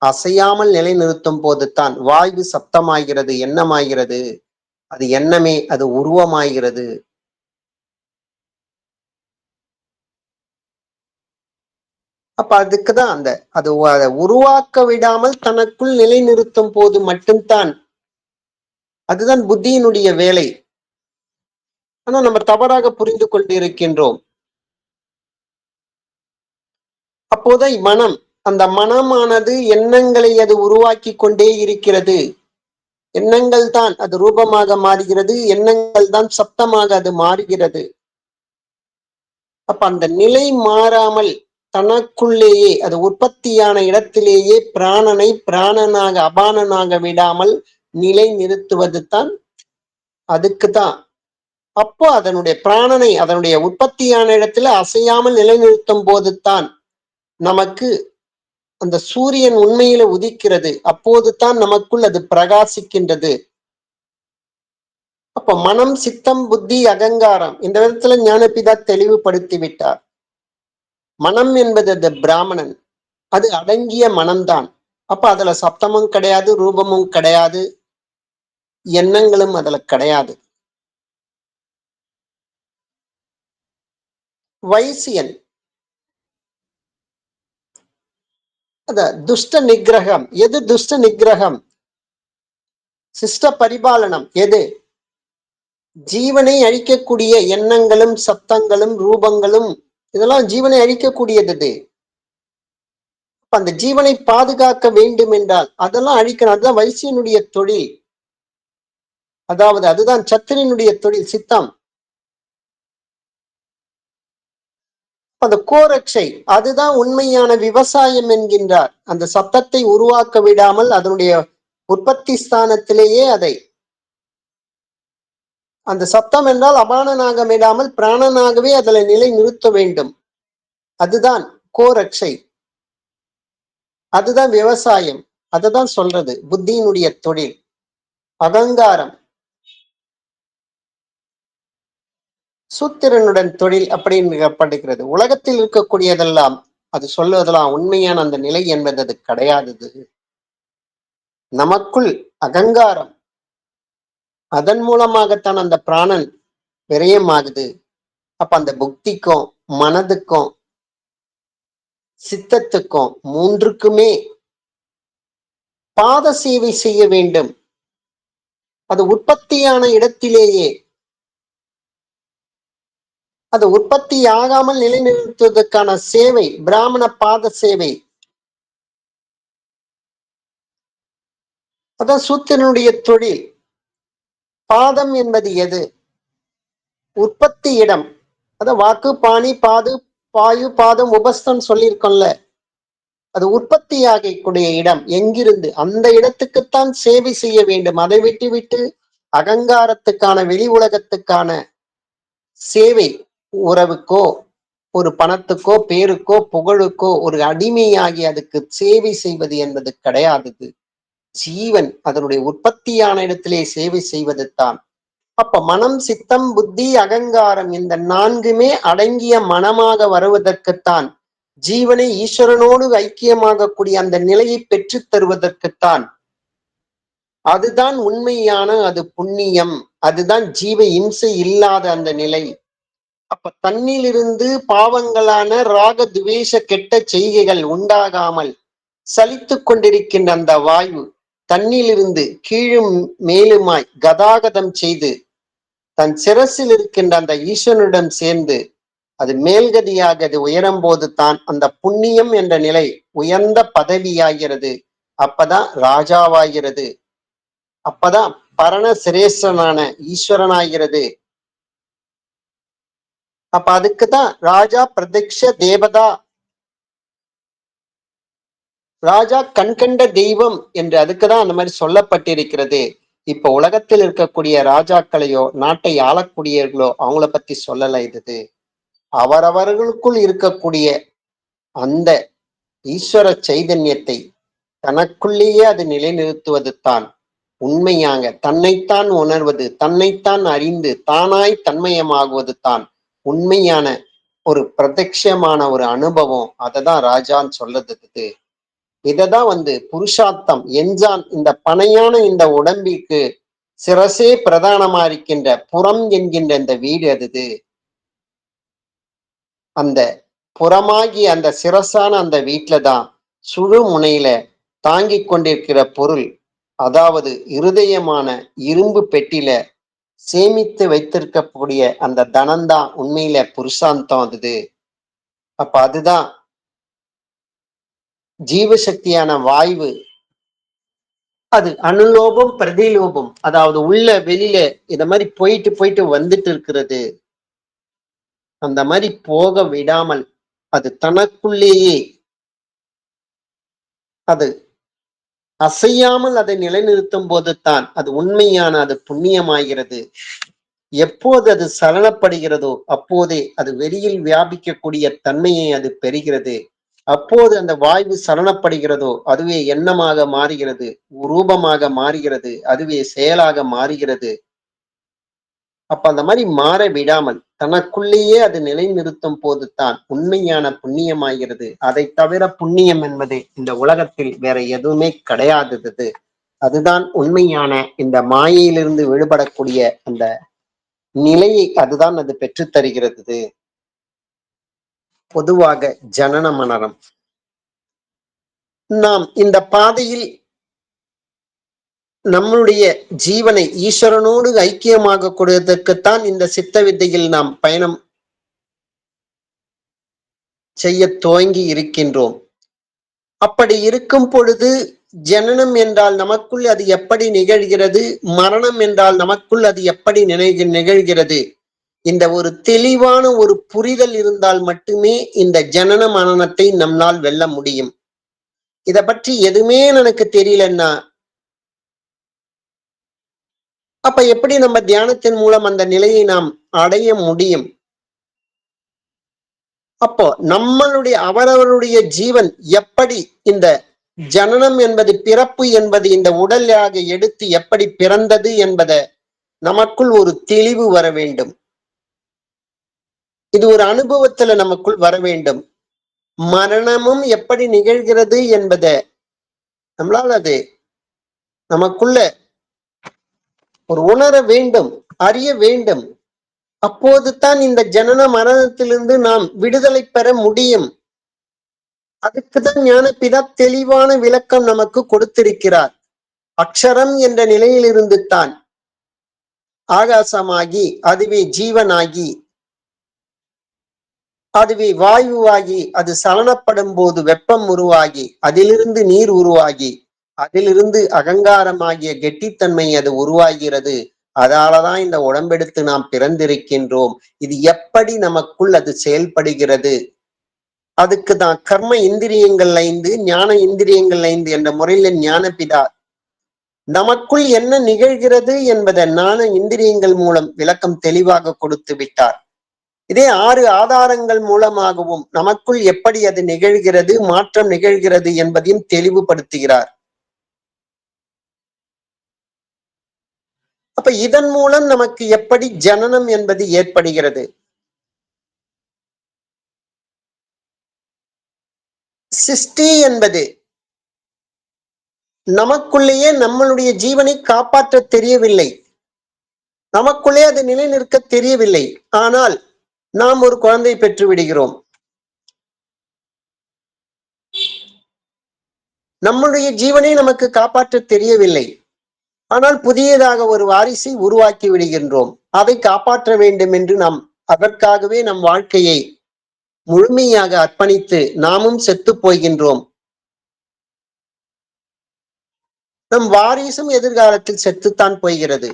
அசையாமல் நிலைநிறுத்தும் போது தான் வாயு சப்தமாகிறது, எண்ணமாகிறது. அது எண்ணமே அது உருவமாகிறது. அப்ப அதுக்குதான் அந்த அது உருவாக்க விடாமல் தனக்குள் நிலைநிறுத்தும் போது மட்டும்தான். அதுதான் புத்தியினுடைய வேலை. ஆனா நம்ம தவறாக புரிந்து கொண்டிருக்கின்றோம். அப்போதான் மனம், அந்த மனமானது எண்ணங்களை அது உருவாக்கி கொண்டே இருக்கிறது. எண்ணங்கள் தான் அது ரூபமாக மாறுகிறது. எண்ணங்கள் தான் சப்தமாக அது மாறுகிறது. அப்ப அந்த நிலை மாறாமல் தனக்குள்ளேயே அது உற்பத்தியான இடத்திலேயே பிராணனை பிராணனாக அபானனாக விடாமல் நிலை நிறுத்துவது தான். அதுக்குதான் அப்போ அதனுடைய பிராணனை அதனுடைய உற்பத்தியான இடத்துல அசையாமல் நிலைநிறுத்தும் போது தான் நமக்கு அந்த சூரியன் உண்மையில உதிக்கிறது. அப்போது தான் நமக்குள் அது பிரகாசிக்கின்றது. அப்ப மனம், சித்தம், புத்தி, அகங்காரம் இந்த விதத்துல ஞானபிதா தெளிவுபடுத்தி விட்டார். மனம் என்பது அந்த பிராமணன், அது அடங்கிய மனம்தான். அப்ப அதுல சப்தமும் கிடையாது, ரூபமும் கிடையாது, எண்ணங்களும் அதுல கிடையாது. வைசியன் அத துஷ்ட நிகிரகம். எது துஷ்ட நிகிரகம்? சிஷ்ட பரிபாலனம். எது? ஜீவனை அழிக்கக்கூடிய எண்ணங்களும் சப்தங்களும் ரூபங்களும் இதெல்லாம் ஜீவனை அழிக்கக்கூடியது. அந்த ஜீவனை பாதுகாக்க வேண்டும் என்றால் அதெல்லாம் அழிக்கணும். அதுதான் வைசியனுடைய தொழில். அதாவது அதுதான் சத்திரனுடைய தொழில், சித்தம். அந்த கோரக்ஷை அதுதான் உண்மையான விவசாயம் என்கின்றார். அந்த சப்தத்தை உருவாக்க விடாமல் அதனுடைய உற்பத்தி ஸ்தானத்திலேயே அதை அந்த சப்தம் என்றால் அபானனாக விடாமல் பிராணனாகவே அதில் நிலை நிறுத்த வேண்டும். அதுதான் கோரக்ஷை. அதுதான் விவசாயம். அதுதான் சொல்றது புத்தியினுடைய தொழில். அகங்காரம் சூத்திரனுடன் தொழில் அப்படின்னு படுகிறது. உலகத்தில் இருக்கக்கூடியதெல்லாம் அது சொல்லுவதெல்லாம் உண்மையான அந்த நிலை என்பது அது கிடையாது. நமக்குள் அகங்காரம், அதன் மூலமாகத்தான் அந்த பிராணன் விரயமாகுது. அப்ப அந்த புக்திக்கும் மனதுக்கும் சித்தத்துக்கும் மூன்றுக்குமே பாத சேவை செய்ய வேண்டும். அது உற்பத்தியான இடத்திலேயே அது உற்பத்தி ஆகாமல் நிலைநிறுத்துவதற்கான சேவை பிராமண பாத சேவை. அதான் சூத்திரனுடைய தொழில். பாதம் என்பது எது? உற்பத்தி இடம். அதான் வாக்கு பாணி பாது பாயு பாதம் உபஸ்தம் சொல்லியிருக்கோம்ல. அது உற்பத்தி ஆகக்கூடிய இடம். எங்கிருந்து? அந்த இடத்துக்குத்தான் சேவை செய்ய வேண்டும். அதை விட்டு விட்டு அகங்காரத்துக்கான வெளி உலகத்துக்கான சேவை, உறவுக்கோ ஒரு பணத்துக்கோ பேருக்கோ புகழுக்கோ ஒரு அடிமையாகி அதுக்கு சேவை செய்வது என்பது கிடையாது. ஜீவன் அதனுடைய உற்பத்தியான இடத்திலே சேவை செய்வது தான். அப்ப மனம், சித்தம், புத்தி, அகங்காரம் இந்த நான்குமே அடங்கிய மனமாக வருவதற்குத்தான், ஜீவனை ஈஸ்வரனோடு ஐக்கியமாக கூடிய அந்த நிலையை பெற்று தருவதற்குத்தான். அதுதான் உண்மையான அது புண்ணியம். அதுதான் ஜீவ இம்சை இல்லாத அந்த நிலை. அப்ப தன்னிலிருந்து பாவங்களான ராக துவேஷ கெட்ட செய்கைகள் உண்டாகாமல் சலித்து கொண்டிருக்கின்ற அந்த வாயு தன்னிலிருந்து கீழும் மேலுமாய் கதாகதம் செய்து தன் சிரசில் இருக்கின்ற அந்த ஈஸ்வரனிடம் சேர்ந்து அது மேல்கதியாக அது உயரும் போது தான் அந்த புண்ணியம் என்ற நிலை உயர்ந்த பதவியாகிறது. அப்பதான் ராஜாவாகிறது. அப்பதான் பரண சிரேஷ்டனான ஈஸ்வரனாகிறது. அப்ப அதுக்குதான் ராஜா பிரத்யக்ஷ தேவதா, ராஜா கண்கண்ட தெய்வம் என்று அதுக்குதான் அந்த மாதிரி சொல்லப்பட்டிருக்கிறது. இப்ப உலகத்தில் இருக்கக்கூடிய ராஜாக்களையோ நாட்டை ஆளக்கூடியவர்களோ அவங்கள பத்தி சொல்லல. இது அவரவர்களுக்குள் இருக்கக்கூடிய அந்த ஈஸ்வர சைதன்யத்தை தனக்குள்ளேயே அது நிலைநிறுத்துவது தான் உண்மையாக தன்னைத்தான் உணர்வது, தன்னைத்தான் அறிந்து தானாய் தன்மயமாகுவது தான் உண்மையான ஒரு பிரத்யட்சமான ஒரு அனுபவம். அததான் ராஜான்னு சொல்லுது. இததான் புருஷார்த்தம் என்ஜான். இந்த பனையான இந்த உடம்பிற்கு சிரசே பிரதானமா இருக்கின்ற புறம் என்கின்ற இந்த வீடு அது. அந்த புறமாகி அந்த சிரசான அந்த வீட்டுல தான் சுழு முனையில தாங்கிக் கொண்டிருக்கிற பொருள், அதாவது இருதயமான இரும்பு பெட்டில சேமித்து வைத்திருக்கக்கூடிய அந்த தனம்தான் உண்மையில புருஷாந்தம் அது. அப்ப அதுதான் ஜீவசக்தியான வாய்வு. அது அனுலோபம் பிரதிலோபம், அதாவது உள்ள வெளியில இத மாதிரி போயிட்டு போயிட்டு வந்துட்டு இருக்கிறது. அந்த மாதிரி போக விடாமல் அது தனக்குள்ளேயே அது அசையாமல் அதை நிலைநிறுத்தும் போது தான் அது உண்மையான அது புண்ணியமாகிறது. எப்போது அது சலனப்படுகிறதோ அப்போதே அது வெளியில் வியாபிக்கக்கூடிய தன்மையை அது பெறுகிறது. அப்போது அந்த வாய்வு சலனப்படுகிறதோ அதுவே எண்ணமாக மாறுகிறது, ரூபமாக மாறுகிறது, அதுவே செயலாக மாறுகிறது. அப்ப அந்த மாதிரி மாற விடாமல் தனக்குள்ளேயே அது நிலைநிறுத்தும் போதுதான் உண்மையான புண்ணியமாகிறது. அதை தவிர புண்ணியம் என்பது இந்த உலகத்தில் வேற எதுவுமே கிடையாதது. அதுதான் உண்மையான இந்த மாயையிலிருந்து விடுபடக்கூடிய அந்த நிலையை அதுதான் அது பெற்றுத் தருகிறது. பொதுவாக ஜனன மரணம், நாம் இந்த பாதையில் நம்முடைய ஜீவனை ஈஸ்வரனோடு ஐக்கியமாக கொடுவதற்குத்தான் இந்த சித்த வித்தையில் நாம் பயணம் செய்ய துவங்கி இருக்கின்றோம். அப்படி இருக்கும் பொழுது ஜனனம் என்றால் நமக்குள் அது எப்படி நிகழ்கிறது, மரணம் என்றால் நமக்குள் அது எப்படி நிகழ்கிறது, இந்த ஒரு தெளிவான ஒரு புரிதல் இருந்தால் மட்டுமே இந்த ஜனன மரணத்தை நம்மால் வெல்ல முடியும். இத பற்றி எதுவுமே எனக்கு தெரியலன்னா அப்ப எப்படி நம்ம தியானத்தின் மூலம் அந்த நிலையை நாம் அடைய முடியும்? அப்போ நம்மளுடைய அவரவருடைய ஜீவன் எப்படி இந்த ஜனனம் என்பது பிறப்பு என்பது இந்த உடலாக எடுத்து எப்படி பிறந்தது என்பதை நமக்குள் ஒரு தெளிவு வர வேண்டும். இது ஒரு அனுபவத்துல நமக்குள் வர வேண்டும். மரணமும் எப்படி நிகழ்கிறது என்பதை நம்மளால் அது நமக்குள்ள ஒரு உணர வேண்டும், அறிய வேண்டும். அப்போது தான் இந்த ஜனன மரணத்திலிருந்து நாம் விடுதலை பெற முடியும். அதுக்குதான் ஞானபிதா தெளிவான விளக்கம் நமக்கு கொடுத்திருக்கிறார். அக்ஷரம் என்ற நிலையிலிருந்து தான் ஆகாசமாகி, அதுவே ஜீவனாகி, அதுவே வாயுவாகி, அது சலனப்படும் போது வெப்பம் உருவாகி, அதிலிருந்து நீர் உருவாகி, அதிலிருந்து அகங்காரமாகிய கெட்டித்தன்மை அது உருவாகிறது. அதாலதான் இந்த உடம்பெடுத்து நாம் பிறந்திருக்கின்றோம். இது எப்படி நமக்குள் அது செயல்படுகிறது? அதுக்கு தான் கர்ம இந்திரியங்கள் 5, ஞான இந்திரியங்கள் 5 என்ற முறையில ஞானபிதா நமக்குள் என்ன நிகழ்கிறது என்பதை ஞான இந்திரியங்கள் மூலம் விளக்கம் தெளிவாக கொடுத்து விட்டார். இதே 6 ஆதாரங்கள் மூலமாகவும் நமக்குள் எப்படி அது நிகழ்கிறது, மாற்றம் நிகழ்கிறது என்பதையும் தெளிவுபடுத்துகிறார். அப்ப இதன் மூலம் நமக்கு எப்படி ஜனனம் என்பது ஏற்படுகிறது? சிருஷ்டி என்பது நமக்குள்ளேயே நம்மளுடைய ஜீவனை காப்பாற்ற தெரியவில்லை, நமக்குள்ளே அது நிலை நிற்க தெரியவில்லை. ஆனால் நாம் ஒரு குழந்தை பெற்று விடுகிறோம். நம்முடைய ஜீவனை நமக்கு காப்பாற்ற தெரியவில்லை. ஆனால் புதியதாக ஒரு வாரிசை உருவாக்கி விடுகின்றோம். அதை காப்பாற்ற வேண்டும் என்று நாம் அதற்காகவே நம் வாழ்க்கையை முழுமையாக அர்ப்பணித்து நாமும் செத்து போகின்றோம். நம் வாரிசும் எதிர்காலத்தில் செத்துத்தான் போகிறது.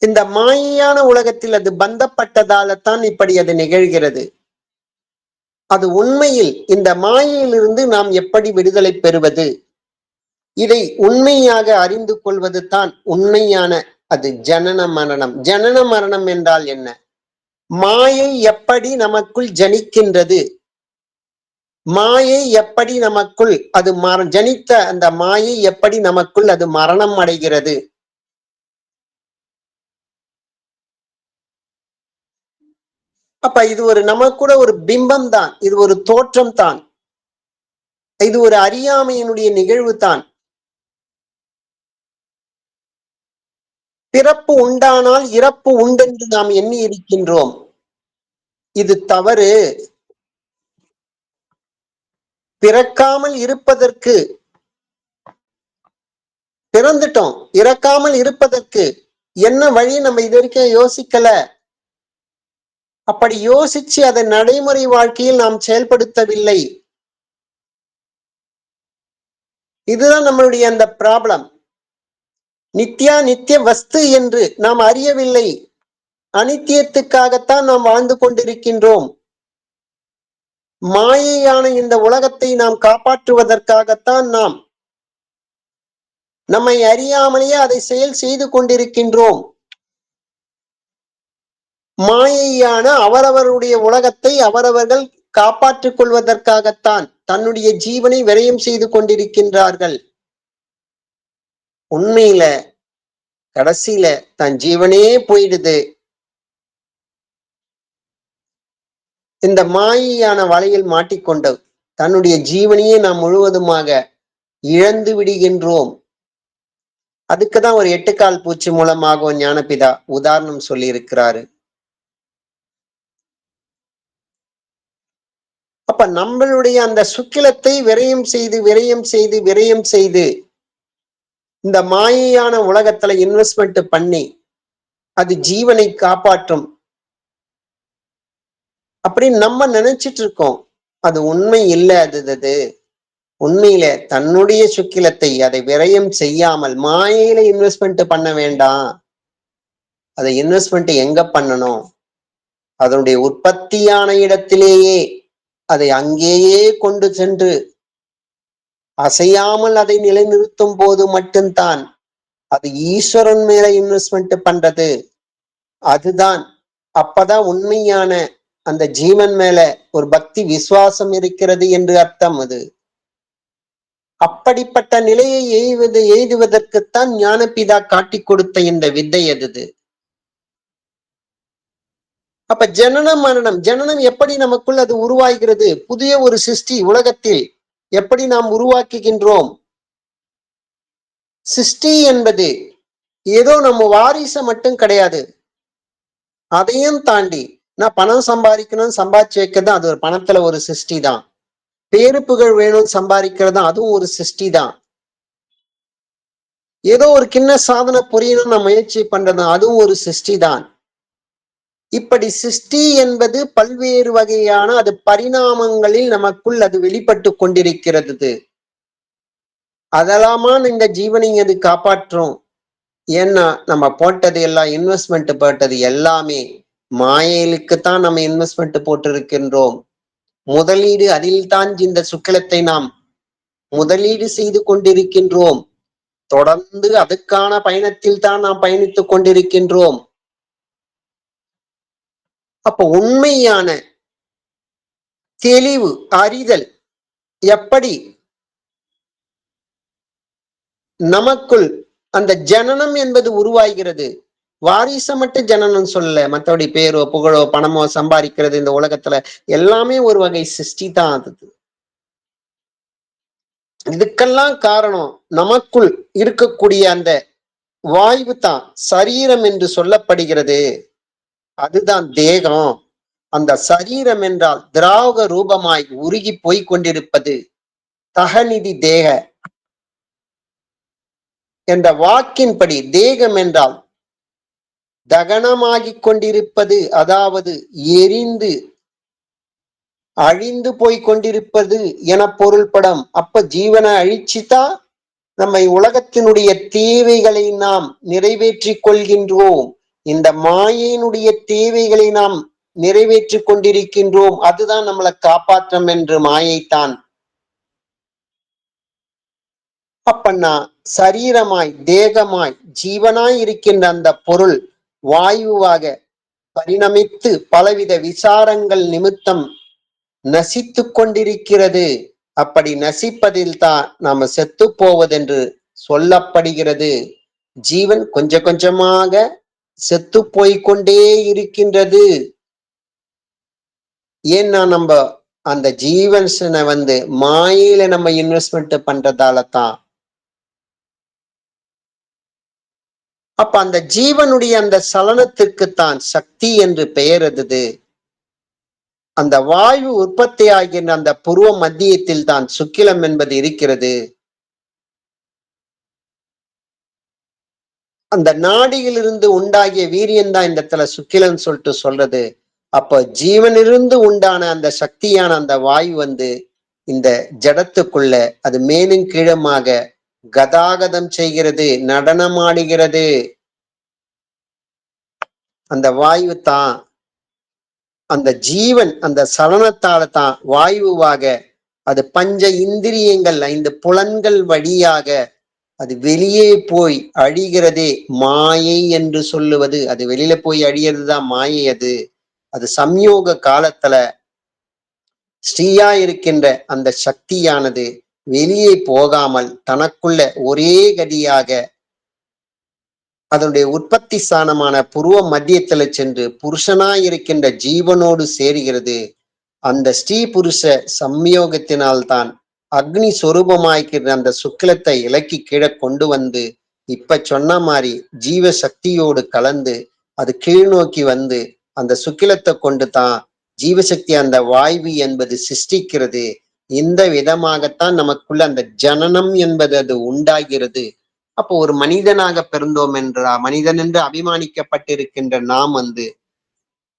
இந்த மாயையான உலகத்தில் அது பந்தப்பட்டதால தான் இப்படி அது நிகழ்கிறது. அது உண்மையில் இந்த மாயையிலிருந்து நாம் எப்படி விடுதலை பெறுவது? இதை உண்மையாக அறிந்து கொள்வது தான் உண்மையான அது ஜனன மரணம். ஜனன மரணம் என்றால் என்ன? மாயை எப்படி நமக்குள் ஜனிக்கின்றது, மாயை எப்படி நமக்குள் அது ஜனித்த அந்த மாயை எப்படி நமக்குள் அது மரணம் அடைகிறது? அப்ப இது ஒரு நமக்கு கூட ஒரு பிம்பம் தான், இது ஒரு தோற்றம் தான், இது ஒரு அறியாமையினுடைய நிகழ்வு தான். பிறப்பு உண்டானால் இறப்பு உண்டென்று நாம் எண்ணி இருக்கின்றோம். இது தவறு. பிறக்காமல் இருப்பதற்கு பிறந்துட்டோம், இறக்காமல் இருப்பதற்கு என்ன வழி நம்ம இது வரைக்கும் யோசிக்கல. அப்படி யோசிச்சு அதை நடைமுறை வாழ்க்கையில் நாம் செயல்படுத்தவில்லை. இதுதான் நம்மளுடைய அந்த ப்ராப்ளம். நித்யா நித்திய வஸ்து என்று நாம் அறியவில்லை. அனித்தியத்துக்காகத்தான் நாம் வாழ்ந்து கொண்டிருக்கின்றோம். மாயையான இந்த உலகத்தை நாம் காப்பாற்றுவதற்காகத்தான் நாம் நம்மை அறியாமலேயே அதை செயல் செய்து கொண்டிருக்கின்றோம். மாயையான அவரவருடைய உலகத்தை அவரவர்கள் காப்பாற்றிக் கொள்வதற்காகத்தான் தன்னுடைய ஜீவனை விரயம் செய்து கொண்டிருக்கின்றார்கள். உண்மையில கடைசியில தன் ஜீவனே போயிடுது. இந்த மாயையான வலையில் மாட்டிக்கொண்டு தன்னுடைய ஜீவனையே நாம் முழுவதுமாக இழந்து விடுகின்றோம். அதுக்குதான் ஒரு 8 கால் பூச்சி மூலமாக ஞானபிதா உதாரணம் சொல்லி இருக்கிறாரு. அப்ப நம்மளுடைய அந்த சுக்கிலத்தை விரயம் செய்து இந்த மாயையான உலகத்துல இன்வெஸ்ட்மெண்ட் பண்ணி அது ஜீவனை காப்பாற்றும் அப்படின்னு நம்ம நினைச்சிட்டு இருக்கோம். அது உண்மை இல்லை. அது உண்மையில தன்னுடைய சுக்கிலத்தை அதை விரயம் செய்யாமல் மாயையில இன்வெஸ்ட்மெண்ட் பண்ண வேண்டாம். அதை இன்வெஸ்ட்மெண்ட் எங்க பண்ணணும்? அதனுடைய உற்பத்தியான இடத்திலேயே அதை அங்கேயே கொண்டு சென்று அசையாமல் அதை நிலைநிறுத்தும் போது மட்டும்தான் அது ஈஸ்வரன் மேல இன்வெஸ்ட்மெண்ட் பண்றது. அதுதான் அப்பதான் உண்மையான அந்த ஜீவன் மேல ஒரு பக்தி விசுவாசம் இருக்கிறது என்று அர்த்தம். அது அப்படிப்பட்ட நிலையை எய்துவதற்குத்தான் ஞானபிதா காட்டி கொடுத்த இந்த வித்தை அது. அப்ப ஜனனம் மரணம், ஜனனம் எப்படி நமக்குள் அது உருவாகிறது? புதிய ஒரு சிருஷ்டி உலகத்தில் எப்படி நாம் உருவாக்குகின்றோம்? சிருஷ்டி என்பது ஏதோ நம்ம வாரிசு மட்டும் கிடையாது. அதையும் தாண்டி நான் பணம் சம்பாதிக்கணும், சம்பாதிச்சு வைக்கிறது அது ஒரு பணத்துல ஒரு சிருஷ்டி தான். பேரு புகழ் வேணும் சம்பாதிக்கிறது அதுவும் ஒரு சிருஷ்டி தான். ஏதோ ஒரு கிண்ண சாதனை புரியணும் நான் முயற்சி பண்றது அதுவும் ஒரு சிருஷ்டி தான். இப்படி சிருஷ்டி என்பது பல்வேறு வகையான அது பரிணாமங்களில் நமக்குள் அது வெளிப்பட்டு கொண்டிருக்கிறது. அதெல்லாமா இந்த ஜீவனை அது காப்பாற்றும். ஏன்னா நம்ம போட்டது எல்லாம் இன்வெஸ்ட்மெண்ட் போட்டது எல்லாமே மாயைகளுக்குத்தான் நம்ம இன்வெஸ்ட்மெண்ட் போட்டு இருக்கின்றோம். முதலீடு அதில் தான் இந்த சுக்கிலத்தை நாம் முதலீடு செய்து கொண்டிருக்கின்றோம். தொடர்ந்து அதுக்கான பயணத்தில் தான் நாம் பயணித்துக் கொண்டிருக்கின்றோம். அப்ப உண்மையான தெளிவு அறிதல் எப்படி நமக்குள் அந்த ஜனனம் என்பது உருவாகிறது. வாரிசமற்ற ஜனனம் சொல்லல, மற்றபடி பேரோ புகழோ பணமோ சம்பாதிக்கிறது இந்த உலகத்துல எல்லாமே ஒரு வகை சிருஷ்டி தான். அது இதுக்கெல்லாம் காரணம் நமக்குள் இருக்கக்கூடிய அந்த வாயு தான் சரீரம் என்று சொல்லப்படுகிறது. அதுதான் தேகம். அந்த சரீரம் என்றால் திராவக ரூபமாய் உருகி போய் கொண்டிருப்பது தகநிதி தேக என்ற வாக்கின்படி தேகம் என்றால் தகனமாகிக் கொண்டிருப்பது, அதாவது எரிந்து அழிந்து போய் கொண்டிருப்பது என பொருள்படும். அப்ப ஜீவனை அழிச்சுதான் நம்மை உலகத்தினுடைய தேவைகளை நாம் நிறைவேற்றிக் கொள்கின்றோம். இந்த மாயினுடைய தேவைகளை நாம் நிறைவேற்றிக் கொண்டிருக்கின்றோம். அதுதான் நம்மளை காப்பாற்றம் என்று மாயைத்தான். அப்பன்னா சரீரமாய் தேகமாய் ஜீவனாய் இருக்கின்ற அந்த பொருள் வாயுவாக பரிணமித்து பலவித விசாரங்கள் நிமித்தம் நசித்து கொண்டிருக்கிறது. அப்படி நசிப்பதில் தான் நாம செத்து போவதென்று சொல்லப்படுகிறது. ஜீவன் கொஞ்சம் கொஞ்சமாக செத்து போய்கொண்டே இருக்கின்றது. ஏன்னா நம்ம அந்த ஜீவன்ஸனை மாயில நம்ம இன்வெஸ்ட்மெண்ட் பண்றதால தான். அப்ப அந்த ஜீவனுடைய அந்த சலனத்திற்குத்தான் சக்தி என்று பெயர். அந்த வாயு உற்பத்தி ஆகின்ற அந்த புருவ மத்தியத்தில் தான் சுக்கிலம் என்பது இருக்கிறது. அந்த நாடியிலிருந்து உண்டாகிய வீரியம்தான் இந்த இடத்துல சுக்கிலம் சொல்லிட்டு சொல்றது. அப்ப ஜீவனிலிருந்து உண்டான அந்த சக்தியான அந்த வாயு இந்த ஜடத்துக்குள்ள அது மேலும் கீழமாக கதாகதம் செய்கிறது, நடனமாடுகிறது. அந்த வாயு தான் அந்த ஜீவன் அந்த சலனத்தால தான் வாயுவாக அது பஞ்ச இந்திரியங்கள் 5 புலன்கள் வழியாக அது வெளியே போய் அழிகிறதே மாயை என்று சொல்லுவது. அது வெளியில போய் அழியறதுதான் மாயை. அது சம்யோக காலத்துல ஸ்ரீயா இருக்கின்ற அந்த சக்தியானது வெளியே போகாமல் தனக்குள்ள ஒரே கதியாக அதனுடைய உற்பத்தி ஸ்தானமான புருவ மத்தியத்துல சென்று புருஷனாய் இருக்கின்ற ஜீவனோடு சேருகிறது. அந்த ஸ்ரீ புருஷ சம்யோகத்தினால்தான் அக்னி சொரூபமாய்க்கிற அந்த சுக்கிலத்தை இலக்கி கீழே கொண்டு இப்ப சொன்ன மாதிரி ஜீவ சக்தியோடு கலந்து அது கீழ் நோக்கி அந்த சுக்கிலத்தை கொண்டு தான் ஜீவசக்தி அந்த வாய்வு என்பது சிருஷ்டிக்கிறது. இந்த விதமாகத்தான் நமக்குள்ள அந்த ஜனனம் என்பது அது உண்டாகிறது. அப்போ ஒரு மனிதனாக பிறந்தோம் என்றா மனிதன் என்று அபிமானிக்கப்பட்டிருக்கின்ற நாம்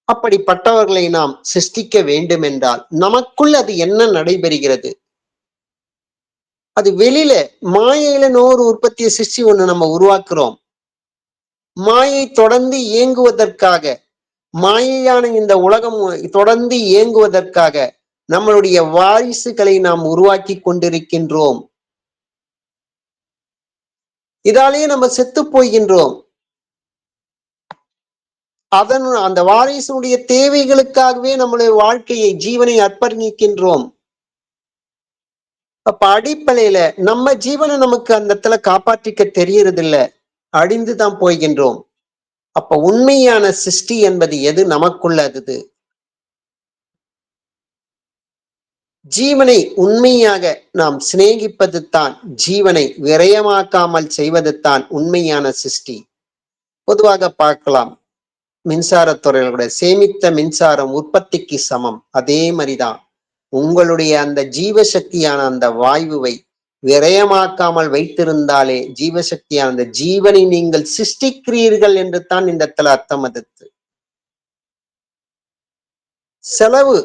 அப்படிப்பட்டவர்களை நாம் சிருஷ்டிக்க வேண்டும் என்றால் நமக்குள் அது என்ன நடைபெறுகிறது? அது வெளியில மாயையில நோறு உற்பத்தியை சிருஷ்டி ஒண்ணு நம்ம உருவாக்குறோம். மாயை தொடர்ந்து இயங்குவதற்காக, மாயையான இந்த உலகம் தொடர்ந்து இயங்குவதற்காக நம்மளுடைய வாரிசுகளை நாம் உருவாக்கி கொண்டிருக்கின்றோம். இதாலேயே நம்ம செத்து போகின்றோம். அந்த வாரிசுடைய தேவைகளுக்காகவே நம்மளுடைய வாழ்க்கையை ஜீவனை அர்ப்பணிக்கின்றோம். அப்ப அடிப்படையில நம்ம ஜீவனை நமக்கு அந்த இடத்துல காப்பாற்றிக்க தெரியறதில்ல, அழிந்துதான் போகின்றோம். அப்ப உண்மையான சிருஷ்டி என்பது எது? நமக்குள்ளது. ஜீவனை உண்மையாக நாம் சிநேகிப்பது தான், ஜீவனை விரயமாக்காமல் செய்வது தான் உண்மையான சிருஷ்டி. பொதுவாக பார்க்கலாம், மின்சாரத்துறையில சேமித்த மின்சாரம் உற்பத்திக்கு சமம். அதே மாதிரிதான் உங்களுடைய அந்த ஜீவசக்தியான அந்த வாயுவை விரயமாக்காமல் வைத்திருந்தாலே ஜீவசக்தியான அந்த ஜீவனை நீங்கள் சிருஷ்டிக்கிறீர்கள் என்று தான் இந்த இடத்துல அர்த்தம். அது செலவு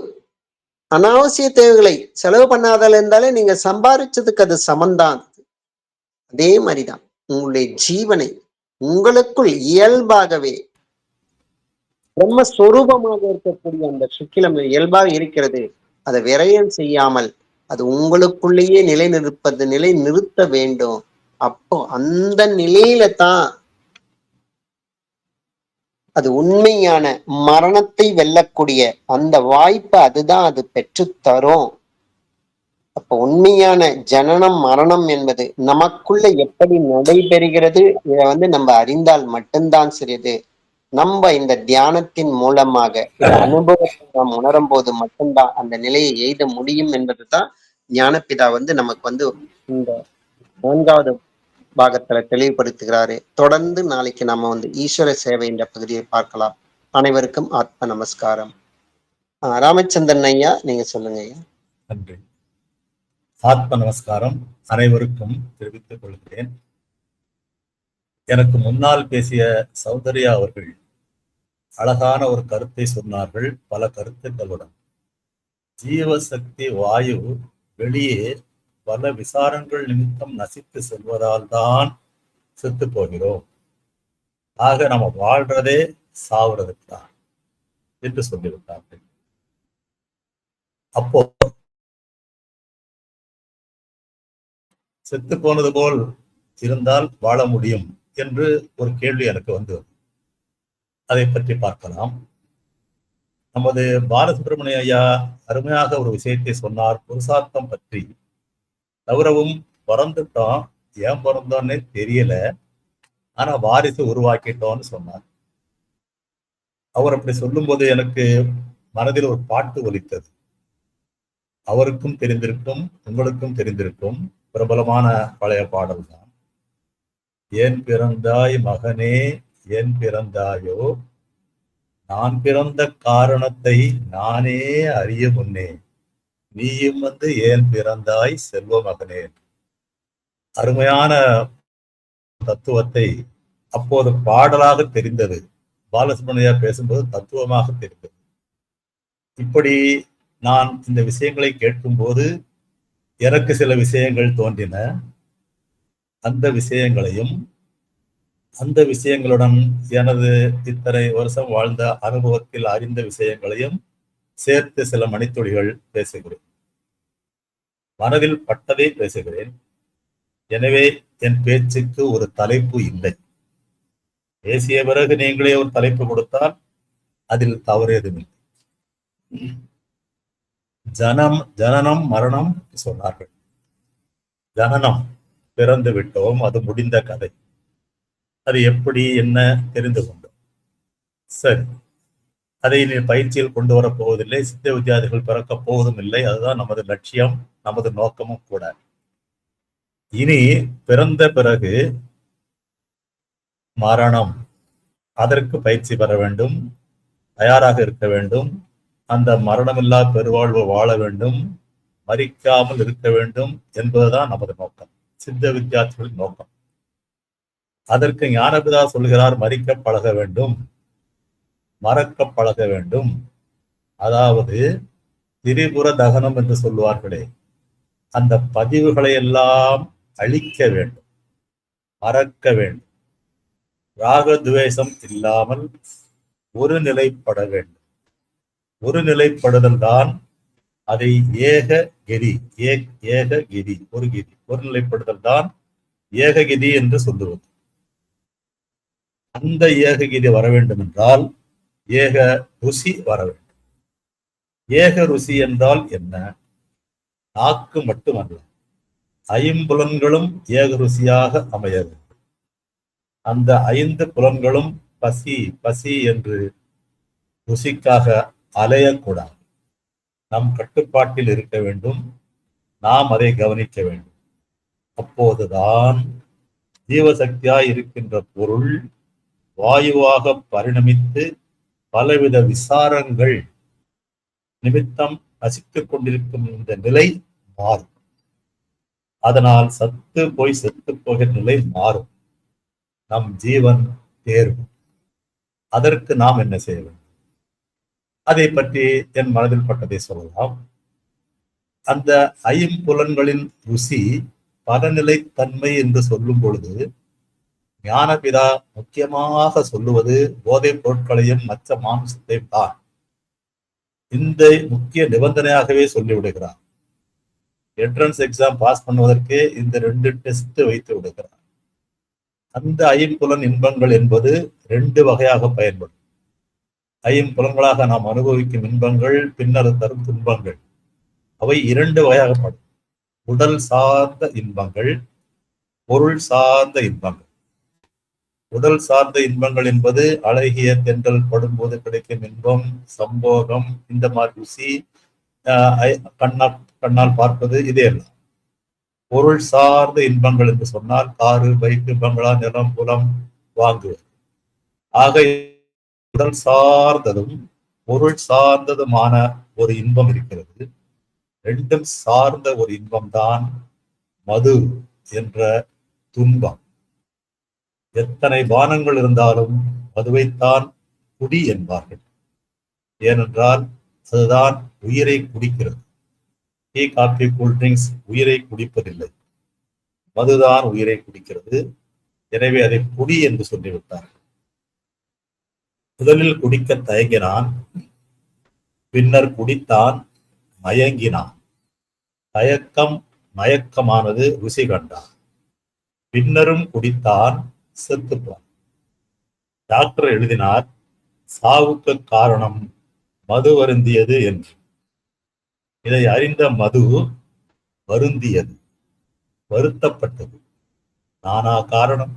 அனாவசிய தேவைகளை செலவு பண்ணாதல் இருந்தாலே நீங்க சம்பாதிச்சதுக்கு அது சமந்தான். அதே மாதிரிதான் உங்களுடைய ஜீவனை உங்களுக்குள் இயல்பாகவே பிரம்மஸ்வரூபமாக இருக்கக்கூடிய அந்த சுக்கிலம் இயல்பாக இருக்கிறது. அதை விரயம் செய்யாமல் அது உங்களுக்குள்ளேயே நிலை நிறுத்த வேண்டும். அப்போ அந்த நிலையில தான் அது உண்மையான மரணத்தை வெல்லக்கூடிய அந்த வாய்ப்பை அதுதான் அது பெற்று தரும். அப்ப உண்மையான ஜனனம் மரணம் என்பது நமக்குள்ள எப்படி நடைபெறுகிறது இதை நம்ம அறிந்தால் மட்டும்தான் சிறிது. நம்ம இந்த தியானத்தின் மூலமாக இந்த அனுபவத்தை நாம் உணரும் போது மட்டும்தான் அந்த நிலையை எய்த முடியும் என்பதுதான் ஞானபிதா நமக்கு இந்த 4வது பாகத்துல தெளிவுபடுத்துகிறாரு. தொடர்ந்து நாளைக்கு நாம ஈஸ்வர சேவை என்ற பகுதியை பார்க்கலாம். அனைவருக்கும் ஆத்ம நமஸ்காரம். ராமச்சந்திரன் ஐயா, நீங்க சொல்லுங்க ஐயா. நன்றி. ஆத்ம நமஸ்காரம் அனைவருக்கும் தெரிவித்துக் கொள்கிறேன். எனக்கு முன்னால் பேசிய சௌந்தர்யா அவர்கள் அழகான ஒரு கருத்தை சொன்னார்கள், பல கருத்துக்களுடன். ஜீவசக்தி வாயு வெளியே பல விசாரங்கள் நிமித்தம் நசித்து செல்வதால் தான் செத்து போகிறோம். ஆக நம்ம வாழ்றதே சாவுறதுக்கு தான் என்று சொல்லிவிட்டார்கள். அப்போ செத்து போனது போல் இருந்தால் வாழ முடியும் என்று ஒரு கேள்வி எனக்கு வந்தது. அதை பற்றி பார்க்கலாம். நமது பாலசுப்ரமணிய ஐயா அருமையாக ஒரு விஷயத்தை சொன்னார், புருஷார்த்தம் பற்றி. தவிரவும் பிறந்துட்டோம், ஏன் பிறந்தோன்னே தெரியல, ஆனா வாரிசு உருவாக்கிட்டோம்னு சொன்னார். அவர் அப்படி சொல்லும்போது எனக்கு மனதில் ஒரு பாட்டு ஒலித்தது. அவருக்கும் தெரிந்திருக்கும், உங்களுக்கும் தெரிந்திருக்கும், பிரபலமான பழைய பாடல் தான். ஏன் பிறந்தாய் மகனே, ஏன் பிறந்தாயோ, நான் பிறந்த காரணத்தை நானே அறிய முன்னே, நீயும் ஏன் பிறந்தாய் செல்வ மகனே. அருமையான தத்துவத்தை அப்போது பாடலாக தெரிந்தது. பாலசுப்ரமணியா பேசும்போது தத்துவமாக தெரிந்தது. இப்படி நான் இந்த விஷயங்களை கேட்கும்போது எனக்கு சில விஷயங்கள் தோன்றின. அந்த விஷயங்களையும் அந்த விஷயங்களுடன் எனது இத்தனை வருஷம் வாழ்ந்த அனுபவத்தில் அறிந்த விஷயங்களையும் சேர்த்து சில மணித்துளிகள் பேசுகிறேன். மனதில் பட்டதை பேசுகிறேன். எனவே என் பேச்சுக்கு ஒரு தலைப்பு இல்லை. பேசிய பிறகு நீங்களே ஒரு தலைப்பு கொடுத்தால் அதில் தவறு எதுவும் இல்லை. ஜனனம் மரணம் சொன்னார்கள். ஜனனம், பிறந்து விட்டோம், அது முடிந்த கதை. அது எப்படி என்ன தெரிந்து கொண்டோம். சரி, அதை நீ பயிற்சியில் கொண்டு வரப் போவதில்லை, சித்த வித்தியாதிகள் பிறக்கப் போவதும் இல்லை. அதுதான் நமது லட்சியம், நமது நோக்கமும் கூட. இனி பிறந்த பிறகு மரணம், அதற்கு பயிற்சி பெற வேண்டும், தயாராக இருக்க வேண்டும். அந்த மரணமில்லா பெருவாழ்வு வாழ வேண்டும், மரிக்காமல் இருக்க வேண்டும் என்பதுதான் நமது நோக்கம், சித்த வித்தியார்த்திகளின் நோக்கம். அதற்கு ஞானபிதா சொல்கிறார், மரிக்க பழக வேண்டும், மறக்க பழக வேண்டும். அதாவது திரிபுர தகனம் என்று சொல்லுவார்களே, அந்த பதிவுகளை எல்லாம் அழிக்க வேண்டும், மறக்க வேண்டும். ராகத்வேஷம் இல்லாமல் ஒரு நிலைப்பட வேண்டும். ஒரு நிலைப்படுதல் தான் அதை ஏககிரி, ஏககிரி, ஒரு கிரி, ஒரு நிலைப்படுதல் தான் ஏககிரி என்று சொல்லுவது. அந்த ஏககிரி வர வேண்டும் என்றால் ஏக ருசி வர வேண்டும். ஏக ருசி என்றால் என்ன? நாக்கு மட்டுமல்ல, ஐம்புலன்களும் ஏக ருசியாக அமைய வேண்டும். அந்த 5 புலன்களும் பசி பசி என்று ருசிக்காக அலையக்கூடாது. நம் கட்டுப்பாட்டில் இருக்க வேண்டும், நாம் அதை கவனிக்க வேண்டும். அப்போதுதான் ஜீவசக்தியாய் இருக்கின்ற பொருள் வாயுவாக பரிணமித்து பலவித விசாரங்கள் நிமித்தம் நசித்துக் கொண்டிருக்கும் இந்த நிலை மாறும். அதனால் சத்து போய் செத்து போகிற நிலை மாறும். நம் ஜீவன் தேரும். அதற்கு நாம் என்ன செய்ய வேண்டும்? அதை பற்றி என் மனதில் பட்டதை சொல்லலாம். அந்த ஐம்புலன்களின் ருசி பலநிலை தன்மை என்று சொல்லும் பொழுது ஞானபிதா முக்கியமாக சொல்லுவது போதைப் பொருட்களையும் மற்ற மாம்சத்தையும் தான். இந்த முக்கிய நிபந்தனையாகவே சொல்லிவிடுகிறார். என்ட்ரன்ஸ் எக்ஸாம் பாஸ் பண்ணுவதற்கே இந்த 2 டெஸ்ட் வைத்து விடுகிறார். அந்த ஐம்புலன் இன்பங்கள் என்பது 2 வகையாக பயன்படும். ஐம்புலன்களாக நாம் அனுபவிக்கும் இன்பங்கள் பின்னர் தரும் துன்பங்கள், அவை 2 வகையாகப்படும். உடல் சார்ந்த இன்பங்கள், பொருள் சார்ந்த இன்பங்கள். உடல் சார்ந்த இன்பங்கள் என்பது அழகிய தென்றல் படும்போது கிடைக்கும் இன்பம், சம்போகம், இந்த மாதிரி ருசி, கண்ணால் பார்ப்பது, இதே எல்லாம். பொருள் சார்ந்த இன்பங்கள் என்று சொன்னால் காரு, பைக்கு, பங்களா, நிலம், புலம் வாங்குவது. ஆக உடல் சார்ந்ததும் பொருள் சார்ந்ததுமான ஒரு இன்பம் இருக்கிறது. 2ம் சார்ந்த ஒரு இன்பம்தான் மது என்ற துன்பம். எத்தனை பானங்கள் இருந்தாலும் மதுவைத்தான் குடி என்பார்கள். ஏனென்றால் அதுதான் உயிரை குடிக்கிறது. டீ, காபி, கூல்ட்ரிங்க்ஸ் உயிரை குடிப்பதில்லை, மதுதான் உயிரை குடிக்கிறது. எனவே அதை குடி என்று சொல்லிவிட்டார். முதலில் குடிக்க தயங்கினான், பின்னர் குடித்தான், மயங்கினான். மயக்கமானது ருசி கண்டான். பின்னரும் குடித்தான், செத்துப்பான். டாக்டர் எழுதினார், சாவுக்கு காரணம் மது வருந்தியது என்று. இதை அறிந்த மது வருந்தியது, வருத்தப்பட்டது. நானா காரணம்?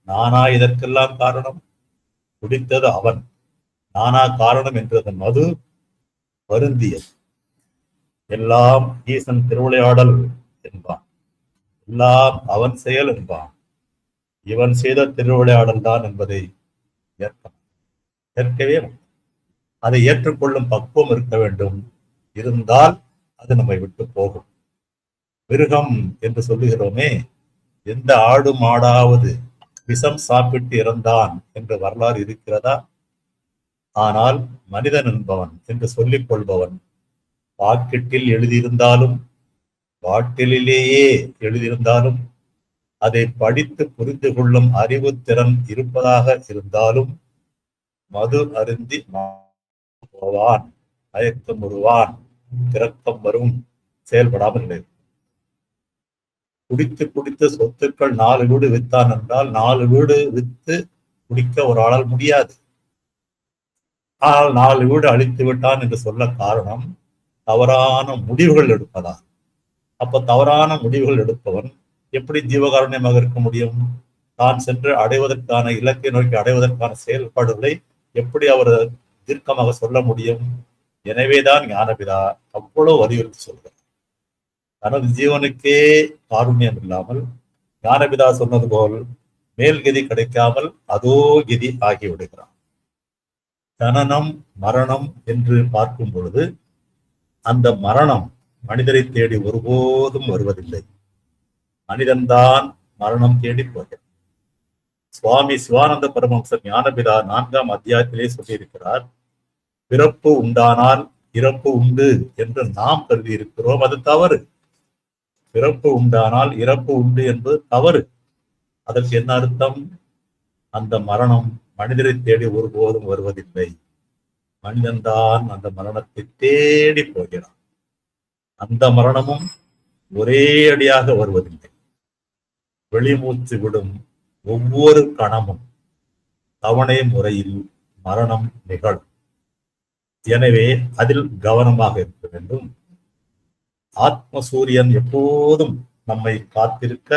நானா இதற்கெல்லாம் காரணம்? குடித்தது அவன். நானா காரணம் என்றது மது வருந்தியது. எல்லாம் ஈசன் திருவிளையாடல் என்பான், எல்லாம் அவன் செயல் என்பான். இவன் செய்த திருவிளையாடல் தான் என்பதை ஏற்கவே அதை ஏற்றுக்கொள்ளும் பக்குவம் இருக்க வேண்டும். இருந்தால் அது நம்மை விட்டு போகும். மிருகம் என்று சொல்லுகிறோமே, எந்த ஆடு மாடாவது விஷம் சாப்பிட்டு இறந்தான் என்ற வரலாறு இருக்கிறதா? ஆனால் மனிதன் என்பவன் என்று சொல்லிக் கொள்பவன் பாக்கெட்டில் எழுதியிருந்தாலும் பாட்டிலேயே எழுதியிருந்தாலும் அதை படித்து புரிந்து கொள்ளும் அறிவு திறன் இருப்பதாக இருந்தாலும் மது அருந்தி போவான், மயக்கம் வருவான், திறக்கம் வரும், செயல்படாமல் இல்லை. குடித்து குடித்து சொத்துக்கள் 4 வீடு வித்தான் என்றால் 4 வீடு வித்து குடிக்க ஒரு ஆளால் முடியாது. ஆனால் 4 வீடு அழித்து விட்டான் என்று சொல்ல காரணம் தவறான முடிவுகள் எடுப்பதா. அப்ப தவறான முடிவுகள் எடுப்பவன் எப்படி ஜீவகாருண்யமாக இருக்க முடியும்? தான் சென்று அடைவதற்கான இலக்கை நோக்கி அடைவதற்கான செயல்பாடுகளை எப்படி அவர் தீர்க்கமாக சொல்ல முடியும்? எனவேதான் ஞானபிதா அவ்வளவு வலியுறுத்தி சொல்கிறார். தனது ஜீவனுக்கே காருண்யம் இல்லாமல் ஞானபிதா சொன்னது போல் மேல்கதி கிடைக்காமல் அதோ கதி ஆகிவிடுகிறான். ஜனனம் மரணம் என்று பார்க்கும் பொழுது அந்த மரணம் மனிதரை தேடி ஒருபோதும் வருவதில்லை. மனிதன்தான் மரணம் தேடி போகிறார். சுவாமி சிவானந்த பரமஹம்சர் ஞானபிதா 4ஆம் அத்தியாயத்திலே சொல்லியிருக்கிறார், பிறப்பு உண்டானால் இறப்பு உண்டு என்று நாம் கருதி இருக்கிறோம். அது தவறு. பிறப்பு உண்டானால் இறப்பு உண்டு என்பது தவறு. அதற்கு என்ன அர்த்தம்? அந்த மரணம் மனிதரை தேடி ஒருபோதும் வருவதில்லை. மனிதன்தான் அந்த மரணத்தை தேடி போகிறான். அந்த மரணமும் ஒரே அடியாக வருவதில்லை. வெளிமூச்சு விடும் ஒவ்வொரு கணமும் தவணை முறையில் மரணம் நிகழும். எனவே அதில் கவனமாக இருக்க வேண்டும். ஆத்ம சூரியன் எப்போதும் நம்மை காத்திருக்க,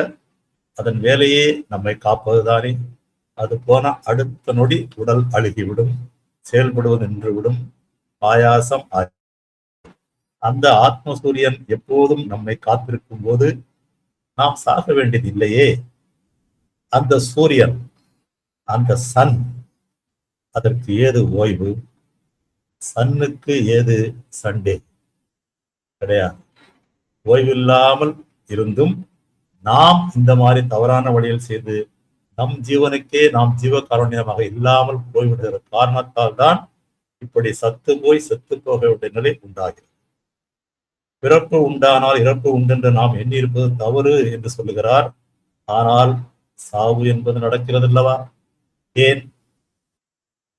அதன் வேலையே நம்மை காப்பதுதானே. அது போன அடுத்த நொடி உடல் அழுகிவிடும், செயல்படுவது நின்றுவிடும், ஆயாசம். அந்த ஆத்ம சூரியன் எப்போதும் நம்மை காத்திருக்கும் போது நாம் சாக வேண்டியது இல்லையே. அந்த சூரியன், அந்த சன், அதற்கு ஏது ஓய்வு? சன்னுக்கு ஏது சண்டே? கிடையாது. ஓய்வில்லாமல் இருந்தும் நாம் இந்த மாதிரி தவறான வழியில் செய்து நம் ஜீவனுக்கே நாம் ஜீவ காருண்யமாக இல்லாமல் போய்விடுகிற காரணத்தால் தான் இப்படி சத்து போய் செத்து போக வேண்டிய நிலை உண்டாகிறது. பிறப்பு உண்டானால் இறப்பு உண்டென்று நாம் எண்ணியிருப்பது தவறு என்று சொல்லுகிறார். ஆனால் சாவு என்பது நடக்கிறது அல்லவா? ஏன்?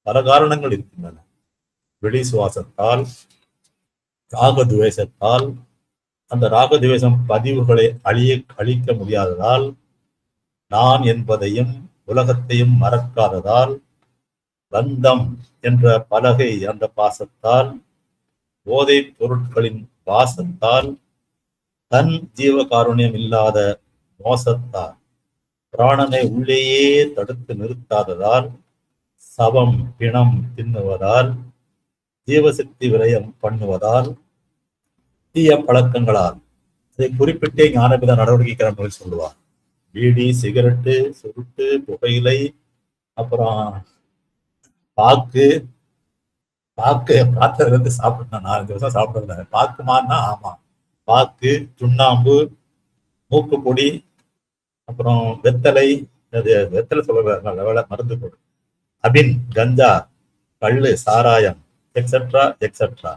பல காரணங்கள் இருக்கின்றன. வெளி சுவாசத்தால், ராகதுவேஷத்தால், அந்த ராகதுவேஷம் பதிவுகளை அழிக்க முடியாததால், நான் என்பதையும் உலகத்தையும் மறக்காததால், பந்தம் என்ற பலகை அந்த பாசத்தால், போதைப் பொருட்களின் வாசத்தால், தன் ஜீவகாருண்யம் இல்லாத மோசத்தால், பிராணனை உள்ளேயே தடுத்து நிறுத்தாததால், சவம் பிணம் தின்னுவதால், ஜீவசக்தி விரயம் பண்ணுவதால், தீய பழக்கங்களால், இதை குறிப்பிட்டே ஞானபித நடவடிக்கைகள் சொல்லுவார். பீடி, சிகரெட்டு, சுருட்டு, புகையிலை, அப்புறம் பாக்கு பாக்குல இருந்து சாப்பிட்டேன். 4-5 வருஷம் சாப்பிடுறதில்ல. பாக்குமான்னா ஆமா, பாக்கு, சுண்ணாம்பு, மூக்கு பொடி, அப்புறம் வெத்தலை, வெத்தலை சொல்ல மருந்து பொருள், அபின், கஞ்சா, கள்ளு, சாராயம், எக்ஸெட்ரா எக்ஸெட்ரா.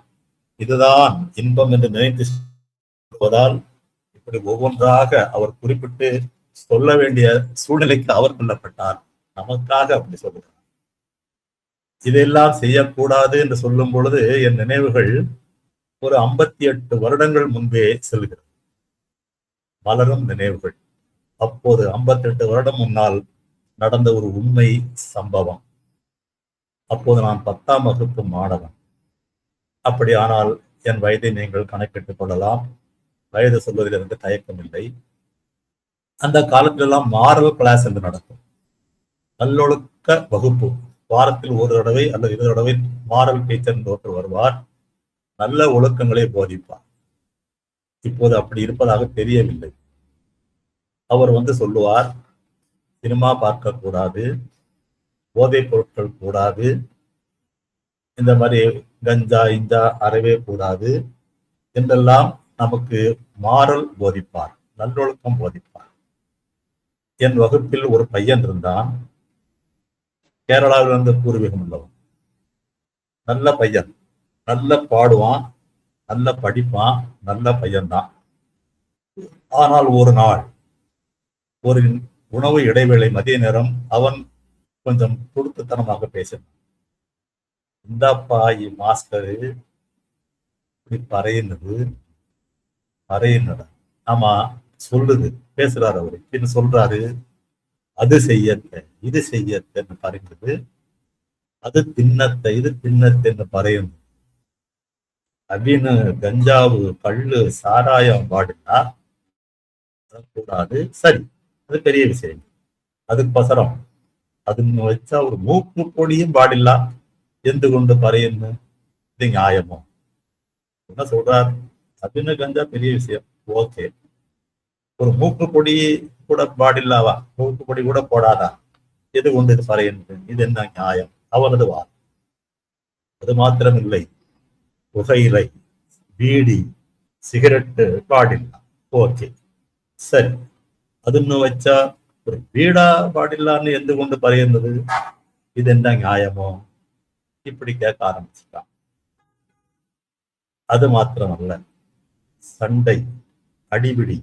இதுதான் இன்பம் என்று நினைத்து சொல்வதால் இப்படி ஒவ்வொன்றாக அவர் குறிப்பிட்டு சொல்ல வேண்டிய சூழ்நிலைக்கு அவர் கொல்லப்பட்டார். நமக்காக அப்படி சொல்லுகிறார். இதெல்லாம் செய்யக்கூடாது என்று சொல்லும் பொழுது என் நினைவுகள் ஒரு 58 வருடங்கள் முன்பே செல்கிறது. மலரும் நினைவுகள். அப்போது 58 வருடம் முன்னால் நடந்த ஒரு உண்மை சம்பவம். அப்போது நான் 10ஆம் வகுப்பு மாணவன். அப்படியானால் என் வயதை நீங்கள் கணக்கிட்டுக் கொள்ளலாம். வயது சொல்வதில் எனக்கு தயக்கம் இல்லை. அந்த காலத்திலெல்லாம் மாரல் கிளாஸ் என்று நடக்கும். நல்லொழுக்க வகுப்பு. வாரத்தில் ஒரு தடவை அல்லது 2 தடவை மாரல் டீச்சர் என்று ஒருத்தர் வருவார். நல்ல ஒழுக்கங்களை போதிப்பார். இப்போது அப்படி இருப்பதாக தெரியவில்லை. அவர் சொல்லுவார், சினிமா பார்க்க கூடாது, போதைப் பொருட்கள் கூடாது, இந்த மாதிரி கஞ்சா இஞ்சா அறவே கூடாது என்றெல்லாம் நமக்கு மாரல் போதிப்பார், நல்லொழுக்கம் போதிப்பார். என் வகுப்பில் ஒரு பையன் இருந்தான். கேரளாவில் இருந்த பூர்வீகம் உள்ளவன். நல்ல பையன், நல்ல பாடுவான், நல்ல படிப்பான், நல்ல பையன்தான். ஆனால் ஒரு நாள் ஒரு உணவு இடைவேளை மதிய நேரம் அவன் கொஞ்சம் துடுக்குத்தனமாக பேசினான். இந்தாப்பா மாஸ்டரு இப்படி பறையினடா. ஆமா சொல்லுது, பேசுறாரு அவரு. என்ன சொல்றாரு? அது செய்யத்த இது செய்யத்தன்னு பறைந்தது, அது தின்னத்த இது தின்னத்தன்னு பறையுது அப்படின்னு. கஞ்சாவு, கள்ளு, சாராயம் பாடுனா கூடாது. சரி, அது பெரிய விஷயம். அதுக்கு பசரம் அதுன்னு வச்சா ஒரு மூக்கு பொடியும் பாடில்லா எந்த கொண்டு பறையன்னு இது நியாயமோ? என்ன சொல்றார்? அப்படின்னு கஞ்சா பெரிய விஷயம். ஓகே, ஒரு மூக்கு பொடி கூட பாடில்லாவா? மூக்கு பொடி கூட போடாதா? எது கொண்டு இது பறையன்னு? இது என்ன நியாயம்? அவனது வார். அது மாத்திரமில்லை, புகையிலை, பீடி, சிகரெட்டு பாடில்லா. ஓகே சரி, அதுன்னு வச்சா ஒரு வீடா பாடில்லான்னு எந்த கொண்டு பறையுന്നത്? இது என்ன நியாயமோ? இப்படி கேட்க ஆரம்பிச்சுட்டான். அது மாத்திரமல்ல, சண்டை, அடிபிடி,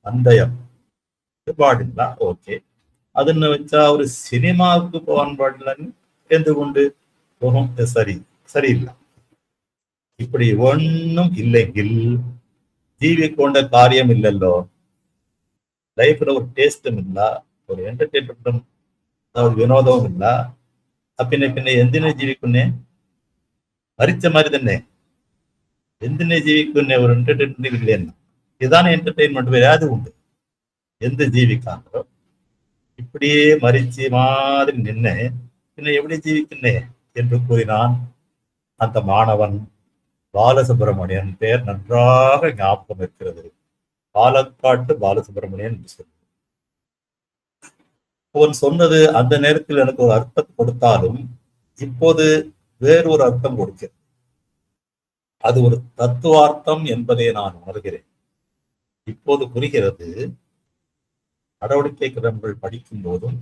பந்தயம் பாடில்லா. ஓகே, அதுன்னு வச்சா ஒரு சினிமாவுக்கு போவான் பாடில்லான்னு எந்த கொண்டு போகும்? சரியில்லை. இப்படி ஒன்னும் இல்லைங்கில் ஜீவிக்கொண்ட காரியம் இல்லல்லோ. லைஃப்ல ஒரு டேஸ்டும் இல்ல, ஒரு ಎಂಟರ್ಟೈನ್ಮೆಂಟ್ ವಿನೋದವೂ ಇಲ್ಲ. പിന്നെ എന്തിനെ ജീവിക്കുന്നേ? മരിച്ച മാതിരി തന്നെ. എന്തിനെ ജീവിക്കുന്നേ? ഒരു എന്റർടൈൻമെന്റ് ഇല്ലെന്ന്. ഇതാണ് എന്റർടൈൻമെന്റ്. വേറെ അതുകൊണ്ട് എന്ത് ജീവിക്കാനോ? இப்படியே மறிச்சு மாதிரி நின்ன பின்ன எப்படி ஜீவிക്കുന്നே என்று கூறினான் அந்த மாணவன். பாலசுப்ரமணியன் பெயர் நன்றாக ஞாபகம் இருக்கிறது. பாலக்காட்டு பாலசுப்ரமணியன் என்று சொல்லி அவன் சொன்னது அந்த நேரத்தில் எனக்கு ஒரு அர்த்தம் கொடுத்தாலும் இப்போது வேறொரு அர்த்தம் கொடுக்கிறது. அது ஒரு தத்துவார்த்தம் என்பதை நான் உணர்கிறேன். இப்போது புரிகிறது. நடவடிக்கை கடன்கள் படிக்கும் போதும்,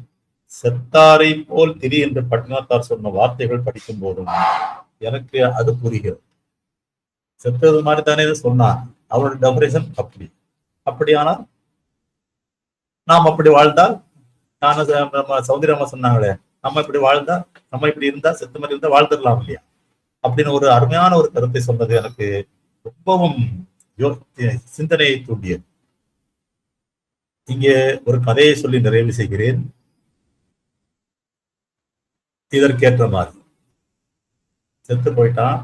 செத்தாரை போல் திரி என்று பட்டினத்தார் சொன்ன வார்த்தைகள் படிக்கும் போதும் எனக்கு அது புரிகிறது. செத்தது மாதிரி தானே சொன்னார். அவருடைய டெபரேஷன் அப்படி. அப்படியானால் நாம் அப்படி வாழ்ந்தால், நம்ம சௌந்தரியமா சொன்னாங்களே, நம்ம இப்படி வாழ்ந்தா, நம்ம இப்படி இருந்தா, செத்த மாதிரி இருந்தா வாழ்ந்துடலாம் இல்லையா அப்படின்னு ஒரு அருமையான ஒரு கருத்தை சொன்னது எனக்கு ரொம்பவும் சிந்தனையை தூண்டியது. இங்கே ஒரு கதையை சொல்லி நிறைவு செய்கிறேன். இதற்கேற்ற மாதிரி செத்து போயிட்டான்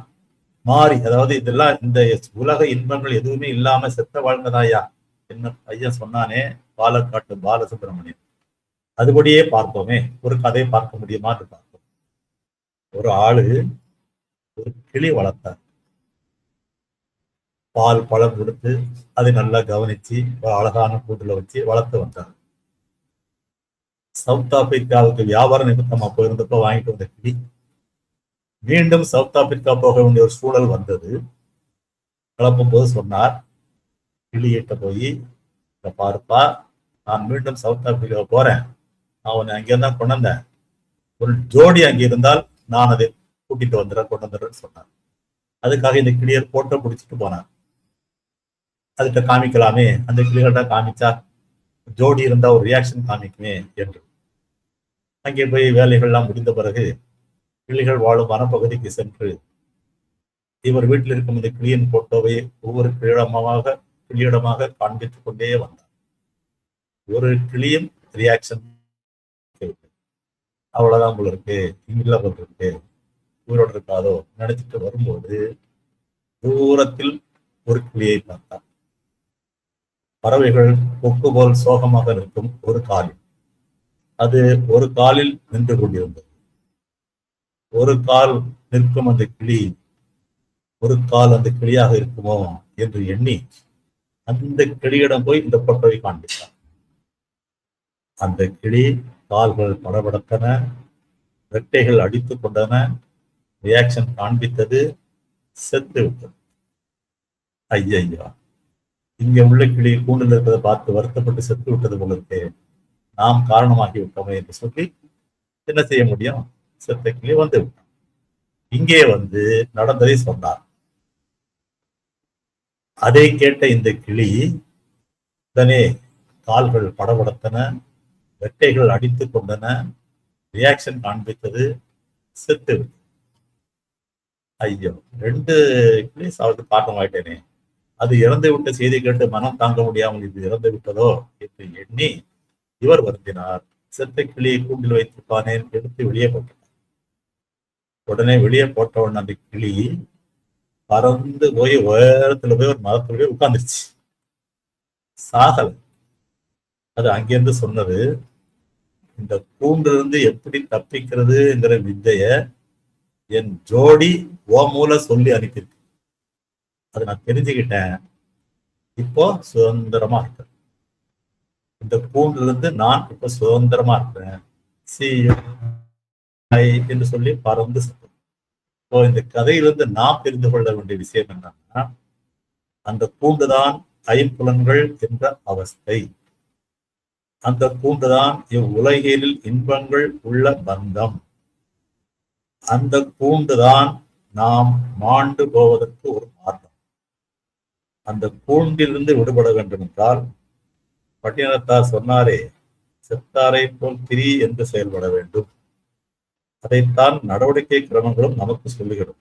மாறி, அதாவது இதெல்லாம் இந்த உலக இன்பங்கள் எதுவுமே இல்லாம செத்த வாழ்ந்ததாயா என்ன பையன் சொன்னானே, பாலக்காட்டு பாலசுப்ரமணியன். அதுபடியே பார்த்தோமே, ஒரு கதையை பார்க்க முடியுமான்னு பார்த்தோம். ஒரு ஆளு ஒரு கிளி வளர்த்தார். பால் பழம் கொடுத்து அதை நல்லா கவனிச்சு அழகான கூட்டுல வச்சு வளர்த்து வந்தார். சவுத் ஆப்பிரிக்காவுக்கு வியாபார நிமித்தமா போயிருந்தப்ப வாங்கிட்டு வந்த கிளி மீண்டும் சவுத் ஆப்பிரிக்கா போக வேண்டிய ஒரு சூழல் வந்தது. கிளப்பும் போது சொன்னார், கிளியிட்ட போய், பாருப்பா, நான் மீண்டும் சவுத் ஆப்பிரிக்கா போறேன், நான் உன்னை அங்கேருந்தான் கொண்டு வந்தேன், ஒரு ஜோடி அங்கே இருந்தால் நான் அதை கூட்டிட்டு வந்துடுறேன், கொண்டு வந்துடுறேன்னு சொன்னார். அதுக்காக இந்த கிளியர் போட்டோ பிடிச்சிட்டு போனார். அதுகிட்ட காமிக்கலாமே, அந்த கிளிகள்கிட்ட காமிச்சா ஜோடி இருந்தா ஒரு ரியாக்ஷன் காமிக்குமே என்று அங்கே போய் வேலைகள்லாம் முடிந்த பிறகு கிளிகள் வாழும் வனப்பகுதிக்கு சென்று இவர் வீட்டில் இருக்கும் இந்த கிளியின் போட்டோவை ஒவ்வொரு கிளியிடமாக காண்பித்துக் கொண்டே வந்தார். ஒரு கிளியும் ரியாக்ஷன் அவ்வளவுதான் போல இருக்கு, இங்கில போல இருக்கு, உயிரோடு இருக்காதோ நினைச்சிட்டு வரும்போது தூரத்தில் ஒரு கிளியை பார்த்தார். பறவைகள் கொக்கு போல் சோகமாக நிற்கும் ஒரு காலில், அது ஒரு காலில் நின்று கொண்டிருந்தது. ஒரு கால் நிற்கும் அந்த கிளி ஒரு கால் அந்த கிளியாக இருக்குமோ என்று எண்ணி அந்த கிளியிடம் போய் இந்த போட்டோவை காண்பித்தார். அந்த கிளி கால்கள் படபடத்தன, ரெட்டைகள் அடித்துக் கொண்டன, ரியாக்ஷன் காண்பித்தது, செத்து விட்டது. ஐயா, இங்க உள்ள கிளி கூண்டில் இருக்கிறத பார்த்து வருத்தப்பட்டு செத்து விட்டது போல நாம் காரணமாகி விட்டோமே என்று சொல்லி என்ன செய்ய முடியும்? செத்த கிளி வந்து விட்டோம். இங்கே வந்து நடந்ததை சொன்னார். அதை கேட்ட இந்த கிளி உடனே கால்கள் படபடத்தன, வெட்டைகள் அடித்துக் கொண்டன, ரியாக்ஷன் காண்பித்தது, செத்து விட்டது. ஐயோ, 2 கிளி சாவுக்கு காரணமாயிட்டேனே, அது இறந்து விட்ட செய்தி கேட்டு மனம் தாங்க முடியாமல் இது இறந்து விட்டதோ என்று எண்ணி இவர் வருந்தினார். செத்த கிளியை கூண்டில் வைத்திருப்பானேன் எடுத்து வெளியே போட்டார். உடனே வெளியே போட்டவுடன் அந்த கிளி பறந்து போய் உயரத்துல போய் ஒரு மரத்துல போய் உட்கார்ந்துருச்சு. சாகல. அது அங்கிருந்து சொன்னது, இந்த கூண்டிலிருந்து எப்படி தப்பிக்கிறதுங்கிற வித்தைய என் ஜோடி ஓ மூல சொல்லி அனுப்பியிருக்கு. அதை நான் தெரிஞ்சுக்கிட்டேன். இப்போ சுதந்திரமா இருக்கேன். இந்த கூண்டிலிருந்து நான் இப்ப சுதந்திரமா இருக்கிறேன் என்று சொல்லி பறந்து சென்றது. இப்போ இந்த கதையிலிருந்து நாம் தெரிந்து கொள்ள வேண்டிய விஷயம் என்னன்னா, அந்த கூண்டுதான் ஐம்புலன்கள் என்ற அவஸ்தை. அந்த கூண்டுதான் இவ்வுலகில் இன்பங்கள் உள்ள பந்தம். அந்த கூண்டுதான் நாம் மாண்டு போவதற்கு ஒரு மார்க்கம். அந்த கூண்டிலிருந்து விடுபட வேண்டும் என்றால், பட்டினத்தார் சொன்னாரே, செத்தாரை போல் திரி என்று செயல்பட வேண்டும். அதைத்தான் நடவடிக்கை கிரமங்களும் நமக்கு சொல்லுகிறோம்.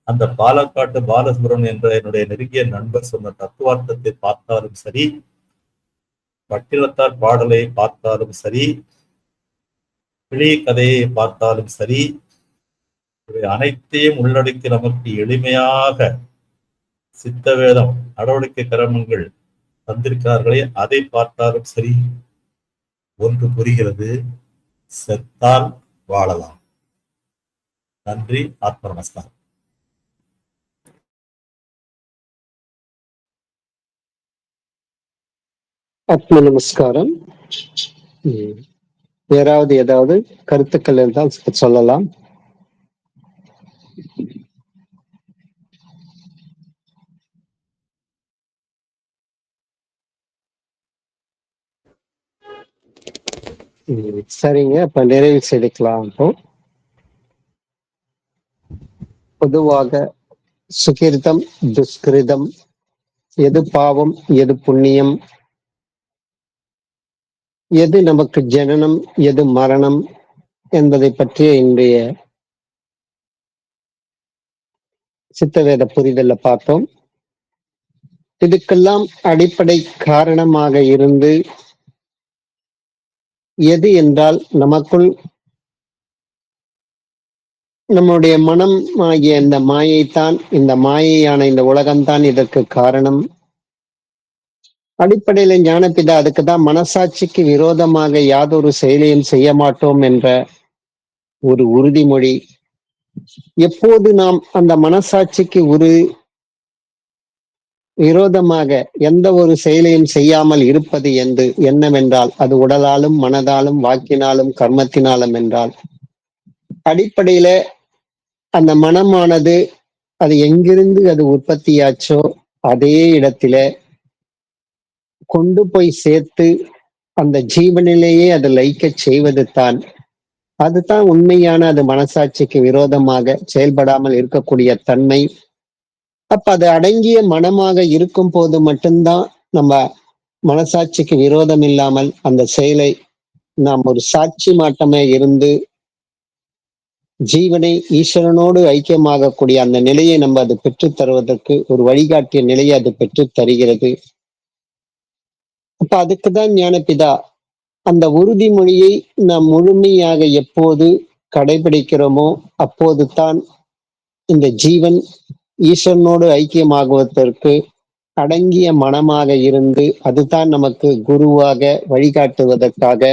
அந்த பாலக்காட்டு பாலசுப்ரமணியன் என்ற என்னுடைய நெருங்கிய நண்பர் சொன்ன தத்துவார்த்தத்தை பார்த்தாலும் சரி, பட்டினத்தார் பாடலை பார்த்தாலும் சரி, கிளி கதையை பார்த்தாலும் சரி, இவை அனைத்தையும் உள்ளடக்கி நமக்கு எளிமையாக சித்தவேதம் நடவடிக்கை கிரமங்கள் தந்திருக்கிறார்களே, அதை பார்த்தாலும் சரி, ஒன்று புரிகிறது, செத்தால் வாழலாம். நன்றி. ஆத்ம நமஸ்காரம். ஆத்ம நமஸ்காரம். யாராவது ஏதாவது கருத்துக்கள் இருந்தால் சொல்லலாம். சரிங்க, இப்ப நிறைவு செய்துக்கலாம். இப்போ பொதுவாக சுகிர்தம் துஷ்கிருதம், எது பாவம் எது புண்ணியம், எது நமக்கு ஜனனம் எது மரணம் என்பதை பற்றிய இன்றைய சித்தவேத புரிதல்ல பார்த்தோம். இதுக்கெல்லாம் அடிப்படை காரணமாக இருந்து எது என்றால் நமக்குள் நம்முடைய மனம் ஆகிய இந்த மாயைத்தான், இந்த மாயையான இந்த உலகம்தான் இதற்கு காரணம். அடிப்படையில ஞானபிதா அதுக்குதான் மனசாட்சிக்கு விரோதமாக யாதொரு செயலையும் செய்ய மாட்டோம் என்ற ஒரு உறுதிமொழி. எப்போது நாம் அந்த மனசாட்சிக்கு ஒரு விரோதமாக எந்த ஒரு செயலையும் செய்யாமல் இருப்பது என்று என்னவென்றால் அது உடலாலும் மனதாலும் வாக்கினாலும் கர்மத்தினாலும் என்றால் அடிப்படையில அந்த மனமானது அது எங்கிருந்து அது உற்பத்தியாச்சோ அதே இடத்தில கொண்டு போய் சேர்த்து அந்த ஜீவனிலேயே அது லயிக்கச் செய்வது தான். அதுதான் உண்மையான அது மனசாட்சிக்கு விரோதமாக செயல்படாமல் இருக்கக்கூடிய தன்மை. அப்ப அது அடங்கிய மனமாக இருக்கும் போது மட்டும்தான் நம்ம மனசாட்சிக்கு விரோதம் இல்லாமல் அந்த செயலை நாம் ஒரு சாட்சி மாட்டமே இருந்து ஜீவனை ஈஸ்வரனோடு ஐக்கியமாகக்கூடிய அந்த நிலையை நம்ம அது பெற்றுத் தருவதற்கு ஒரு வழிகாட்டிய நிலையை அது பெற்றுத் தருகிறது. அப்ப அதுக்குதான் ஞானபிதா அந்த உறுதிமொழியை நாம் முழுமையாக எப்போது கடைபிடிக்கிறோமோ அப்போது தான் இந்த ஜீவன் ஈஸ்வரனோடு ஐக்கியமாகுவதற்கு அடங்கிய மனமாக இருந்து அதுதான் நமக்கு குருவாக வழிகாட்டுவதற்காக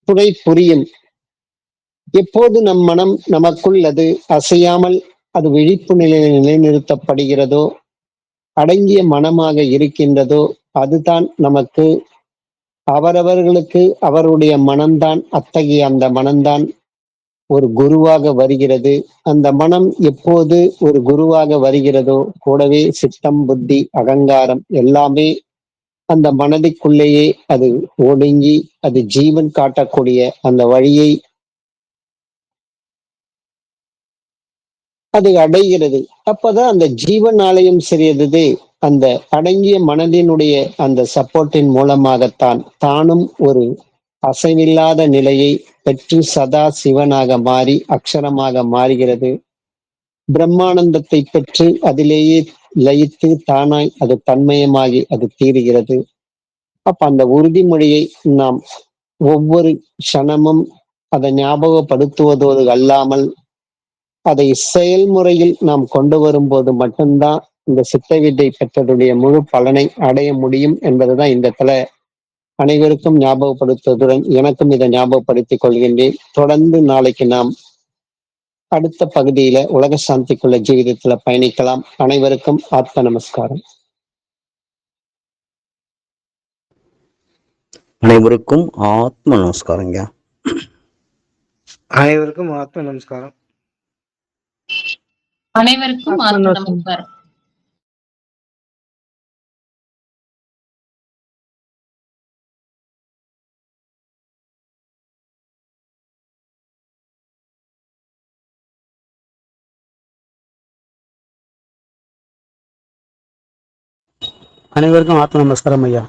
துணை புரியும். எப்போது நம் மனம் நமக்குள் அது அசையாமல் அது விழிப்பு நிலையில் நிலைநிறுத்தப்படுகிறதோ அடங்கிய மனமாக இருக்கின்றதோ அதுதான் நமக்கு அவரவர்களுக்கு அவருடைய மனம்தான் அத்தகைய அந்த மனம்தான் ஒரு குருவாக வருகிறது. அந்த மனம் எப்போது ஒரு குருவாக வருகிறதோ கூடவே சித்தம் புத்தி அகங்காரம் எல்லாமே அந்த மனதிற்குள்ளேயே அது ஒடுங்கி அது ஜீவன் காட்டக்கூடிய அந்த வழியை அது அடைகிறது. அப்பதான் அந்த ஜீவன் ஆலயம் சிறியது அந்த அடங்கிய மனதினுடைய அந்த சப்போர்ட்டின் மூலமாகத்தான் தானும் ஒரு அசைவில்லாத நிலையை பெற்று சதா சிவனாக மாறி அக்ஷரமாக மாறுகிறது. பிரம்மானந்தத்தை பெற்று அதிலேயே லயித்து தானாய் அது தன்மயமாகி அது தீருகிறது. அப்ப அந்த உறுதிமொழியை நாம் ஒவ்வொரு க்ஷணமும் அதை ஞாபகப்படுத்துவதோடு அல்லாமல் அதை செயல்முறையில் நாம் கொண்டு வரும்போது மட்டும்தான் இந்த சித்த வித்தை பெற்றதுடைய முழு பலனை அடைய முடியும் என்பதுதான் இந்த இடத்துல அனைவருக்கும் ஞாபகப்படுத்துவதுடன் எனக்கும் இதை ஞாபகப்படுத்திக் கொள்கின்றேன். தொடர்ந்து நாளைக்கு நாம் அடுத்த பகுதியில உலக சாந்திக்குள்ள ஜீவிதத்துல பயணிக்கலாம். அனைவருக்கும் ஆத்ம நமஸ்காரம். அனைவருக்கும் ஆத்ம நமஸ்காரங்க. அனைவருக்கும் ஆத்ம நமஸ்காரம். அனைவருக்கும் ஆத்ம நமஸ்காரம். அனைவருக்கும் ஆத்ம நமஸ்காரம் ஐயா.